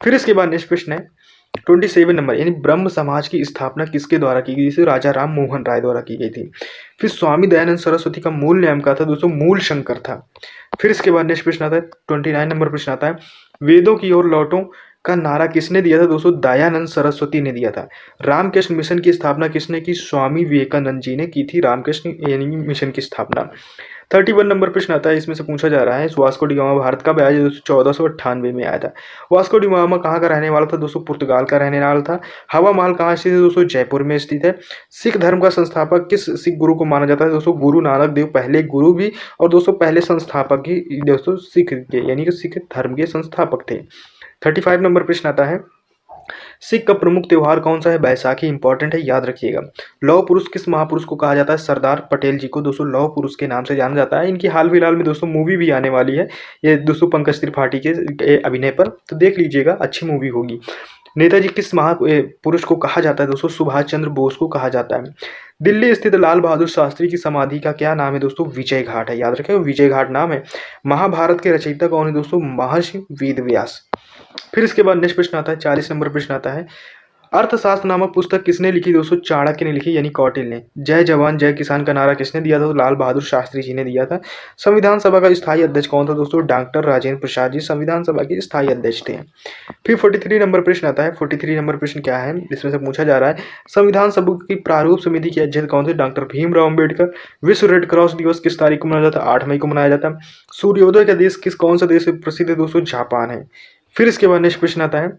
फिर इसके बाद नेक्स्ट प्रश्न है 27 नंबर, यानी ब्रह्म समाज की स्थापना किसके द्वारा की गई थी? राजा राम मोहन राय द्वारा की गई थी। फिर स्वामी दयानंद सरस्वती का मूल नाम क्या था? दोस्तों मूल शंकर था। फिर इसके बाद नेक्स्ट प्रश्न आता है 29 नंबर प्रश्न आता है, वेदों की ओर लौटो का नारा किसने दिया था? दोस्तों दयानंद सरस्वती ने दिया था। रामकृष्ण मिशन की स्थापना किसने की? स्वामी विवेकानंद जी ने की थी रामकृष्ण यानी मिशन की स्थापना। 31 नंबर प्रश्न आता है। इसमें से पूछा जा रहा है वास्को डी गामा भारत कब आया? दोस्तों 1498 में आया था। वास्को डी गामा कहाँ का रहने वाला था? दोस्तों पुर्तगाल का रहने वाला था। हवा महल कहाँ स्थित है? दोस्तों जयपुर में स्थित है। सिख धर्म का संस्थापक किस सिख गुरु को माना जाता है? दोस्तों गुरु नानक देव पहले गुरु भी और दोस्तों पहले संस्थापक ही दोस्तों सिख के यानी कि सिख धर्म के संस्थापक थे। 35 नंबर प्रश्न आता है, सिख का प्रमुख त्योहार कौन सा है? बैसाखी। इंपॉर्टेंट है, याद रखिएगा। लौह पुरुष किस महापुरुष को कहा जाता है? सरदार पटेल जी को दोस्तों लौह पुरुष के नाम से जाना जाता है। इनकी हाल फिलहाल में दोस्तों मूवी भी आने वाली है, ये दोस्तों पंकज त्रिपाठी के अभिनय पर, तो देख लीजिएगा, अच्छी मूवी होगी। नेताजी किस महापुरुष को कहा जाता है? दोस्तों सुभाष चंद्र बोस को कहा जाता है। दिल्ली स्थित लाल बहादुर शास्त्री की समाधि का क्या नाम है? दोस्तों विजय घाट है, याद रखें विजय घाट नाम है। महाभारत के रचयिता कौन है? दोस्तों महर्षि वेदव्यास। फिर इसके बाद नेक्स्ट प्रश्न आता है 40 नंबर प्रश्न आता है, अर्थशास्त्र नामक पुस्तक किसने लिखी? दोस्तों चाणक्य ने लिखी यानी कौटिल्य ने। जय जवान जय किसान का नारा किसने दिया था? तो लाल बहादुर शास्त्री जी ने दिया था। संविधान सभा का स्थायी अध्यक्ष कौन था? दोस्तों डॉक्टर राजेंद्र प्रसाद जी संविधान सभा के स्थायी अध्यक्ष थे। फिर 43 नंबर प्रश्न आता है। 43 नंबर प्रश्न क्या है, इसमें से पूछा जा रहा है संविधान सभा की प्रारूप समिति के अध्यक्ष कौन थे? डॉक्टर भीमराव अम्बेडकर। विश्व रेड क्रॉस दिवस किस तारीख को मनाया जाता है? 8 मई को मनाया जाता है। सूर्योदय का देश कौन सा देश प्रसिद्ध है? दोस्तों जापान है। फिर इसके बाद नेक्स्ट प्रश्न आता है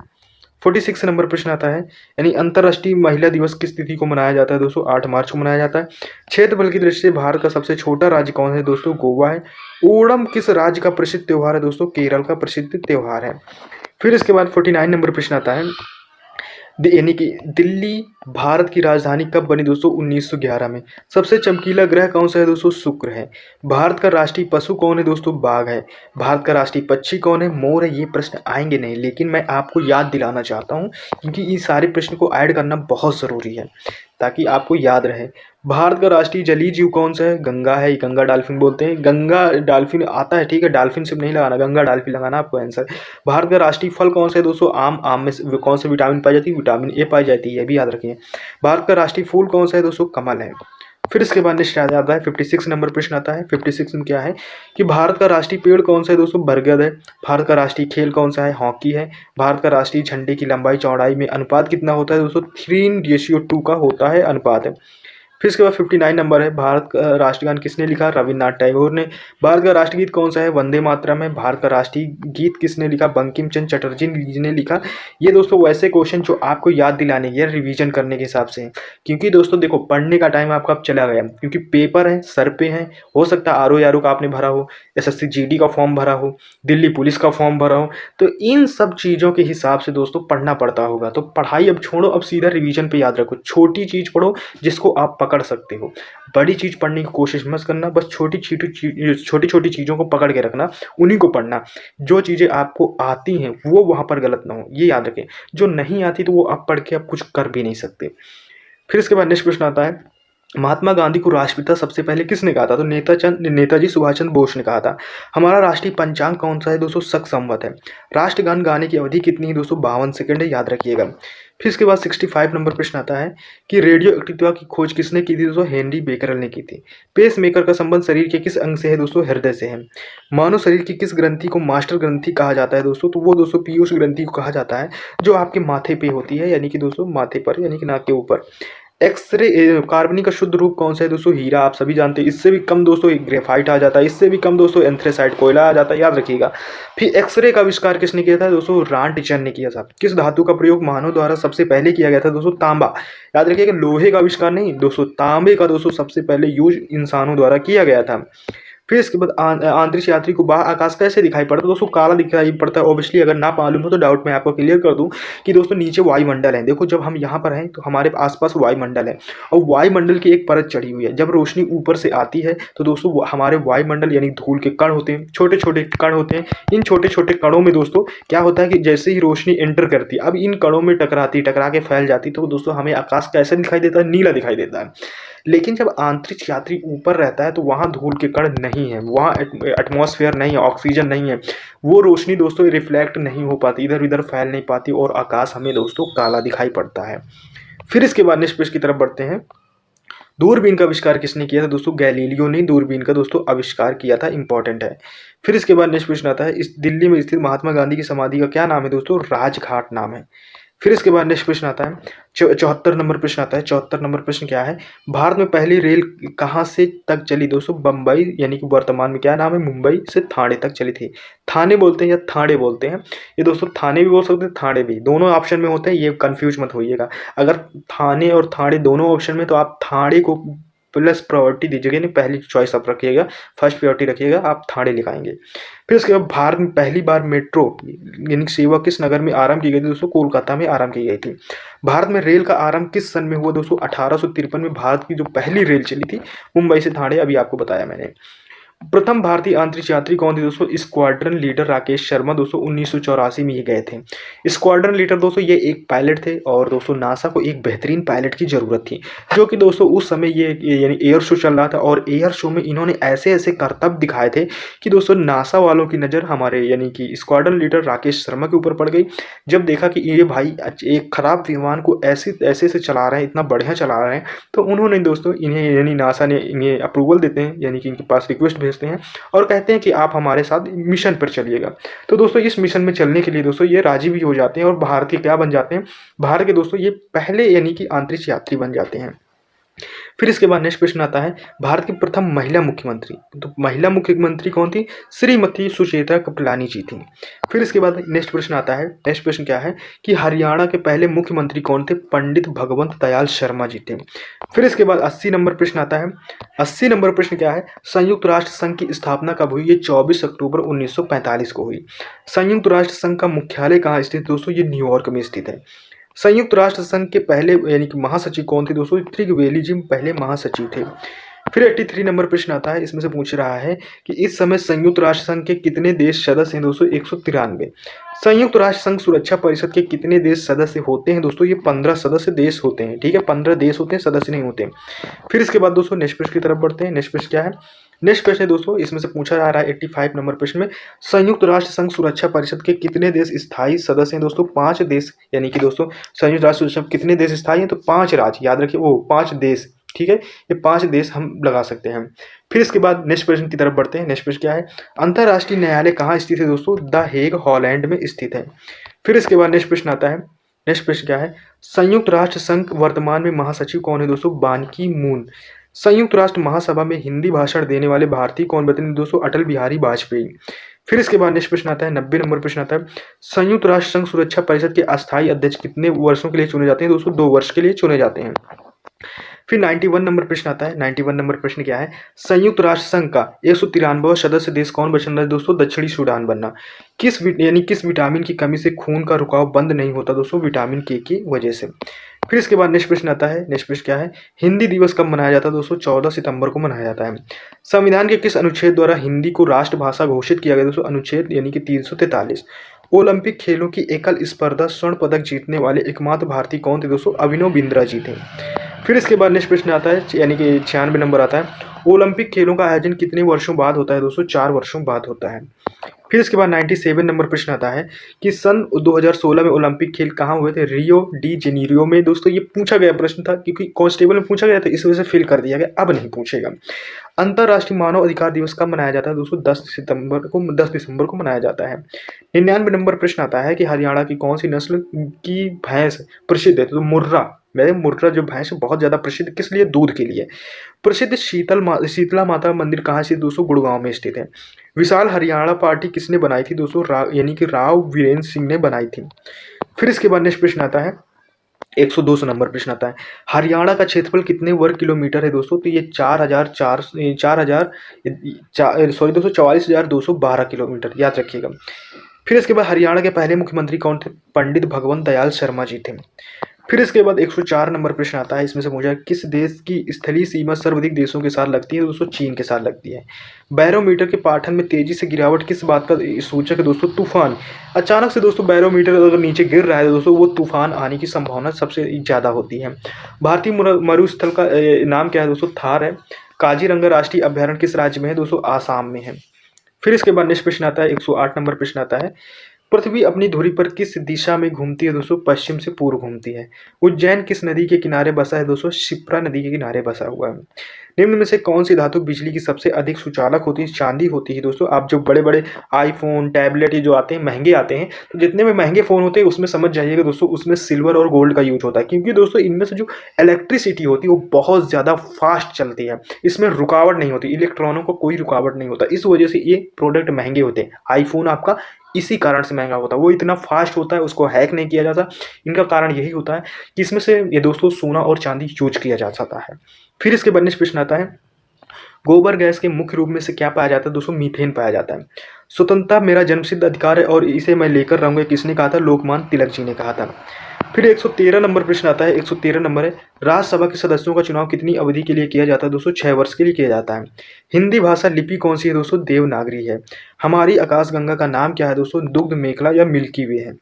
46 नंबर प्रश्न आता है, यानी अंतर्राष्ट्रीय महिला दिवस किस तिथि को मनाया जाता है? दोस्तों 8 मार्च को मनाया जाता है। क्षेत्रफल की दृष्टि से भारत का सबसे छोटा राज्य कौन है? दोस्तों गोवा है। ओणम किस राज्य का प्रसिद्ध त्योहार है? दोस्तों केरल का प्रसिद्ध त्योहार है। फिर इसके बाद 49 नंबर प्रश्न आता है, यानी कि दिल्ली भारत की राजधानी कब बनी? दोस्तों 1911 में। सबसे चमकीला ग्रह कौन सा है? दोस्तों शुक्र है। भारत का राष्ट्रीय पशु कौन है? दोस्तों बाघ है। भारत का राष्ट्रीय पक्षी कौन है? मोर है। ये प्रश्न आएंगे नहीं, लेकिन मैं आपको याद दिलाना चाहता हूँ क्योंकि ये सारे प्रश्न को ऐड करना बहुत ज़रूरी है ताकि आपको याद रहे। भारत का राष्ट्रीय जलीय जीव कौन सा है? गंगा है, गंगा डॉल्फिन बोलते हैं। गंगा डॉल्फिन आता है, ठीक है, डॉल्फिन सिर्फ नहीं लगाना, गंगा डॉल्फिन लगाना आपको आंसर। भारत का राष्ट्रीय फल कौन सा है दोस्तों? आम। आम में कौन से विटामिन पाई जाती है? विटामिन ए पाई जाती है, ये भी याद रखिए। भारत का राष्ट्रीय फूल कौन सा है दोस्तों? कमल है। फिर इसके बाद नेक्स्ट याद आता है 56 नंबर प्रश्न आता है। 56 में क्या है कि भारत का राष्ट्रीय पेड़ कौन सा है दोस्तों? बरगद है। भारत का राष्ट्रीय खेल कौन सा है? हॉकी है। भारत का राष्ट्रीय झंडे की लंबाई चौड़ाई में अनुपात कितना होता है दोस्तों? 3:2 का होता है अनुपात है। फिर इसके बाद 59 नंबर है, भारत का राष्ट्रगान किसने लिखा? रविन्द्रनाथ टैगोर ने। भारत का राष्ट्रगीत कौन सा है? वंदे मातरम है। भारत का राष्ट्रीय गीत किसने लिखा? बंकिम चंद्र चटर्जी जी ने लिखा। ये दोस्तों वैसे क्वेश्चन जो आपको याद दिलाने या रिवीजन करने के हिसाब से हैं, क्योंकि दोस्तों देखो पढ़ने का टाइम आपका अब चला गया, क्योंकि पेपर है, सर पे है। हो सकता है आरओ यारो का आपने भरा हो, एसएससी जीडी का फॉर्म भरा हो, दिल्ली पुलिस का फॉर्म भरा हो, तो इन सब चीज़ों के हिसाब से दोस्तों पढ़ना पड़ता होगा। तो पढ़ाई अब छोड़ो, अब सीधा रिवीजन पे याद रखो। छोटी चीज़ पढ़ो जिसको आप पकड़ सकते हो, बड़ी चीज़ पढ़ने की कोशिश मत करना। बस छोटी छोटी चीज़ों को पकड़ के रखना, उन्हीं को पढ़ना। जो चीज़ें आपको आती हैं वो वहाँ पर गलत ना हो, ये याद रखें। जो नहीं आती तो वो आप पढ़ के आप कुछ कर भी नहीं सकते। फिर इसके बाद नेक्स्ट प्रश्न आता है, महात्मा गांधी को राष्ट्रपिता सबसे पहले किसने कहा था? तो नेताजी सुभाष चंद्र बोस ने कहा था। हमारा राष्ट्रीय पंचांग कौन सा है दोस्तों? शक संवत है। राष्ट्रगान गाने की अवधि कितनी है दोस्तों? 52 सेकंड है, याद रखिएगा। फिर इसके बाद 65 नंबर प्रश्न आता है कि रेडियो एक्टिविटी की खोज किसने की थी दोस्तों? हेनरी बेकरल ने की थी। पेस मेकर का संबंध शरीर के किस अंग से है दोस्तों? हृदय से है। मानव शरीर की किस ग्रंथि को मास्टर ग्रंथि कहा जाता है दोस्तों? तो वो दोस्तों पीयूष ग्रंथि को कहा जाता है, जो आपके माथे पे होती है, यानी कि दोस्तों माथे पर, यानी कि नाक के ऊपर। एक्सरे कार्बनिक का शुद्ध रूप कौन सा है दोस्तों? हीरा, आप सभी जानते हैं। इससे भी कम दोस्तों ग्रेफाइट आ जाता है, इससे भी कम दोस्तों एंथ्रेसाइट, कोयला आ जाता है, याद रखिएगा। फिर एक्सरे का आविष्कार किसने किया था दोस्तों? रांटिचन ने किया था। किस धातु का प्रयोग मानव द्वारा सबसे पहले किया गया था दोस्तों? तांबा। याद रखिएगा, लोहे का आविष्कार नहीं दोस्तों, तांबे का दोस्तों सबसे पहले यूज इंसानों द्वारा किया गया था। फिर इसके बाद अंतरिक्ष यात्री को बाह्य आकाश कैसे दिखाई पड़ता है दोस्तों? काला दिखाई पड़ता है। ऑब्वियसली अगर ना मालूम हो तो डाउट मैं आपको क्लियर कर दूं कि दोस्तों नीचे वायुमंडल है। देखो जब हम यहाँ पर हैं तो हमारे आसपास वायुमंडल है, और वायुमंडल की एक परत चढ़ी हुई है। जब रोशनी ऊपर से आती है तो दोस्तों हमारे वायुमंडल यानी धूल के कण होते हैं, छोटे छोटे कण होते हैं। इन छोटे छोटे कणों में दोस्तों क्या होता है कि जैसे ही रोशनी एंटर करती है, अब इन कणों में टकरा के फैल जाती, तो दोस्तों हमें आकाश कैसे दिखाई देता है? नीला दिखाई देता है। लेकिन जब अंतरिक्ष यात्री ऊपर रहता है तो वहाँ धूल के कण नहीं है, वहाँ एटमॉस्फेयर नहीं है, ऑक्सीजन नहीं है, वो रोशनी दोस्तों रिफ्लेक्ट नहीं हो पाती, इधर उधर फैल नहीं पाती, और आकाश हमें दोस्तों काला दिखाई पड़ता है। फिर इसके बाद नेक्स्ट पेज की तरफ बढ़ते हैं। दूरबीन का आविष्कार किसने किया था दोस्तों? गैलीलियो ने दूरबीन का दोस्तों आविष्कार किया था, इंपॉर्टेंट है। फिर इसके बाद नेक्स्ट प्रश्न आता है, इस दिल्ली में स्थित महात्मा गांधी की समाधि का क्या नाम है दोस्तों? राजघाट नाम है। फिर इसके बाद नेक्स्ट प्रश्न आता है 74 नंबर प्रश्न आता है। 74 नंबर प्रश्न क्या है? भारत में पहली रेल कहाँ से तक चली दोस्तों? बम्बई, यानी कि वर्तमान में क्या नाम है? मुंबई से थाने तक चली थी। थाने बोलते हैं या थाने बोलते हैं, ये दोस्तों थाने भी बोल सकते हैं, थाने भी, दोनों ऑप्शन में होते हैं, ये कंफ्यूज मत होइएगा। अगर थाने और थाने दोनों ऑप्शन में, तो आप थाने को प्लस प्रायोरिटी दीजिएगा, नहीं पहली चॉइस आप रखिएगा, फर्स्ट प्रायोरिटी रखिएगा, आप थाने लिखाएंगे। फिर उसके बाद भारत में पहली बार मेट्रो यानी सेवा किस नगर में आरंभ की गई थी दोस्तों? कोलकाता में आरंभ की गई थी। भारत में रेल का आरंभ किस सन में हुआ दोस्तों? 1853 में भारत की जो पहली रेल चली थी मुंबई से थाने, अभी आपको बताया मैंने। प्रथम भारतीय अंतरिक्ष यात्री कौन थे दोस्तों? स्क्वाड्रन लीडर राकेश शर्मा दोस्तों 1984 में ये गए थे। स्क्वाड्रन लीडर दोस्तों ये एक पायलट थे, और दोस्तों नासा को एक बेहतरीन पायलट की जरूरत थी, जो कि दोस्तों उस समय ये यानी एयर शो चल रहा था, और एयर शो में इन्होंने ऐसे ऐसे करतब दिखाए थे कि दोस्तों नासा वालों की नज़र हमारे यानी कि स्क्वाड्रन लीडर राकेश शर्मा के ऊपर पड़ गई। जब देखा कि ये भाई एक खराब विमान को ऐसे से चला रहे हैं, इतना बढ़िया चला रहे हैं, तो उन्होंने दोस्तों इन्हें यानी नासा ने इन्हें अप्रूवल देते हैं, यानी कि इनके पास रिक्वेस्ट भेजते हैं और कहते हैं कि आप हमारे साथ मिशन पर चलिएगा। तो दोस्तों इस मिशन में चलने के लिए दोस्तों ये राजी भी हो जाते हैं, और भारत के क्या बन जाते हैं? भारत के दोस्तों ये पहले यानी कि अंतरिक्ष यात्री बन जाते हैं। फिर इसके बाद नेक्स्ट प्रश्न आता है, भारत की प्रथम महिला मुख्यमंत्री। तो महिला मुख्यमंत्री कौन थी? श्रीमती सुचेता कृपलानी जी थी। फिर इसके बाद नेक्स्ट प्रश्न आता है, नेक्स्ट प्रश्न क्या है कि हरियाणा के पहले मुख्यमंत्री कौन थे? पंडित भगवंत दयाल शर्मा जी थे। फिर इसके बाद 80 नंबर प्रश्न आता है। 80 नंबर प्रश्न क्या है? संयुक्त राष्ट्र संघ की स्थापना कब हुई? ये 24 अक्टूबर 1945 को हुई। संयुक्त राष्ट्र संघ का मुख्यालय कहाँ स्थित दोस्तों? ये न्यूयॉर्क में स्थित है। संयुक्त राष्ट्र संघ के पहले यानी कि महासचिव कौन थे दोस्तों? त्रिगवेली जी पहले महासचिव थे। फिर 83 नंबर प्रश्न आता है, इसमें से पूछ रहा है कि इस समय संयुक्त राष्ट्र संघ के कितने देश सदस्य हैं दोस्तों? 193। संयुक्त राष्ट्र संघ सुरक्षा परिषद के कितने देश सदस्य होते हैं दोस्तों? ये 15 सदस्य देश होते हैं, ठीक है, 15 देश होते हैं, सदस्य नहीं होते। फिर इसके बाद दोस्तों नेक्स्ट प्रश्न की तरफ बढ़ते हैं। नेक्स्ट प्रश्न क्या है? नेक्स्ट प्रश्न है दोस्तों, इसमें से पूछा जा रहा है 85 नंबर प्रश्न में, संयुक्त राष्ट्र संघ सुरक्षा परिषद के कितने देश स्थायी सदस्य हैं दोस्तों? 5 देश, यानी कि दोस्तों संयुक्त राष्ट्र सुरक्षा कितने देश स्थायी हैं? तो 5 राज्य, याद रखिए, वो 5 देश, ठीक है, ये 5 देश हम लगा सकते हैं। फिर इसके बाद नेक्स्ट प्रश्न की तरफ बढ़ते हैं। नेक्स्ट प्रश्न क्या है? अंतर्राष्ट्रीय न्यायालय कहाँ स्थित है दोस्तों? द हेग, हॉलैंड में स्थित है। फिर इसके बाद नेक्स्ट प्रश्न आता है। नेक्स्ट प्रश्न क्या है? संयुक्त राष्ट्र संघ वर्तमान में महासचिव कौन है दोस्तों? बान की मून। संयुक्त राष्ट्र महासभा में हिंदी भाषण देने वाले भारतीय कौन बने दोस्तों? अटल बिहारी वाजपेयी। फिर इसके बाद नेक्स्ट प्रश्न आता है, 90 नंबर प्रश्न आता है, संयुक्त राष्ट्र संघ सुरक्षा परिषद के अस्थायी अध्यक्ष कितने वर्षों के लिए चुने जाते हैं दोस्तों? 2 वर्ष के लिए चुने जाते हैं। फिर 91 नंबर प्रश्न आता है। 91 नंबर प्रश्न क्या है? संयुक्त राष्ट्र संघ का 193वां सदस्य देश कौन बनना है दोस्तों? दक्षिणी सूडान बनना। किस विटामिन की कमी से खून का रुकाव बंद नहीं होता दोस्तों? विटामिन के की वजह से। फिर इसके बाद नेक्स्ट प्रश्न आता है। नेक्स्ट प्रश्न क्या है? हिंदी दिवस कब मनाया जाता है दोस्तों? 14 सितंबर को मनाया जाता है। संविधान के किस अनुच्छेद द्वारा हिंदी को राष्ट्रभाषा घोषित किया गया दोस्तों? अनुच्छेद यानी कि 343। ओलंपिक खेलों की एकल स्पर्धा स्वर्ण पदक जीतने वाले एकमात्र भारतीय कौन थे दोस्तों? अभिनव बिंद्रा जी थे। फिर इसके बाद नेक्स्ट प्रश्न आता है, यानी कि 96 नंबर आता है, ओलंपिक खेलों का आयोजन कितने वर्षों बाद होता है दोस्तों? 4 वर्षों बाद होता है। फिर इसके बाद 97 नंबर प्रश्न आता है कि सन 2016 में ओलंपिक खेल कहाँ हुए थे? रियो डी जेनीरो में। दोस्तों ये पूछा गया प्रश्न था, क्योंकि कांस्टेबल में पूछा गया था, इस वजह से फिल कर दिया गया, अब नहीं पूछेगा। अंतर्राष्ट्रीय मानव अधिकार दिवस कब मनाया जाता है दोस्तों? 10 दिसंबर को मनाया जाता है। 99 नंबर प्रश्न आता है कि हरियाणा की कौन सी नस्ल की भैंस प्रसिद्ध है? तो मुर्रा, मुर्रा जो भैंस है बहुत ज्यादा प्रसिद्ध, किस लिए? दूध के लिए। प्रसिद्ध शीतला माता मंदिर कहाँ से दोस्तों? गुड़गांव में स्थित है। विशाल हरियाणा पार्टी किसने बनाई थी दोस्तों? यानी कि राव वीरेंद्र सिंह ने बनाई थी। फिर इसके बाद नेक्स्ट प्रश्न आता है, 102 नंबर प्रश्न आता है, हरियाणा का क्षेत्रफल कितने वर्ग किलोमीटर है दोस्तों? तो ये 44,212 किलोमीटर, याद रखिएगा। फिर इसके बाद हरियाणा के पहले मुख्यमंत्री कौन थे? पंडित भगवंत दयाल शर्मा जी थे। फिर इसके बाद 104 नंबर प्रश्न आता है, इसमें से पूछा किस देश की स्थलीय सीमा सर्वाधिक देशों के साथ लगती है दोस्तों? चीन के साथ लगती है। बैरोमीटर के पाठन में तेजी से गिरावट किस बात का सूचक है दोस्तों? तूफान। अचानक से दोस्तों बैरोमीटर अगर नीचे गिर रहा है दोस्तों, वो तूफान आने की संभावना सबसे ज़्यादा होती है। भारतीय मरुस्थल का नाम क्या है दोस्तों? थार है। काजीरंगा राष्ट्रीय अभ्यारण्य किस राज्य में है दोस्तों? आसाम में है। फिर इसके बाद नेक्स्ट प्रश्न आता है, 108 नंबर प्रश्न आता है, पृथ्वी अपनी धुरी पर किस दिशा में घूमती है दोस्तों? पश्चिम से पूर्व घूमती है। उज्जैन किस नदी के किनारे बसा है दोस्तों? शिप्रा नदी के किनारे बसा हुआ है। निम्न में से कौन सी धातु बिजली की सबसे अधिक सुचालक होती है? चांदी होती है दोस्तों। आप जो बड़े बड़े आईफोन, टैबलेट ये जो आते हैं महंगे आते हैं, तो जितने में महंगे फ़ोन होते हैं उसमें समझ जाइएगा दोस्तों, उसमें सिल्वर और गोल्ड का यूज होता है, क्योंकि दोस्तों इनमें से जो इलेक्ट्रिसिटी होती है वो बहुत ज़्यादा फास्ट चलती है, इसमें रुकावट नहीं होती, इलेक्ट्रॉनों को कोई रुकावट नहीं होता, इस वजह से ये प्रोडक्ट महंगे होते हैं। आईफोन आपका इसी कारण से महंगा होता है, वो इतना फास्ट होता है, उसको हैक नहीं किया जाता। इनका कारण यही होता है कि इसमें से ये दोस्तों सोना और चांदी यूज किया जा सकता है। फिर इसके बाद नेक्स्ट प्रश्न आता है, गोबर गैस के मुख्य रूप में से क्या पाया जाता है दोस्तों? मीथेन पाया जाता है। स्वतंत्रता मेरा जन्मसिद्ध अधिकार है और इसे मैं लेकर रहूंगा, किसने कहा था? लोकमान्य तिलक जी ने कहा था। फिर 113 नंबर प्रश्न आता है, 113 नंबर है, राज्यसभा के सदस्यों का चुनाव कितनी अवधि के लिए किया जाता है दोस्तों? 6 वर्ष के लिए किया जाता है। हिंदी भाषा लिपि कौन सी है दोस्तों? देवनागरी है। हमारी आकाशगंगा का नाम क्या है दोस्तों? दुग्ध मेखला या मिल्की वे है।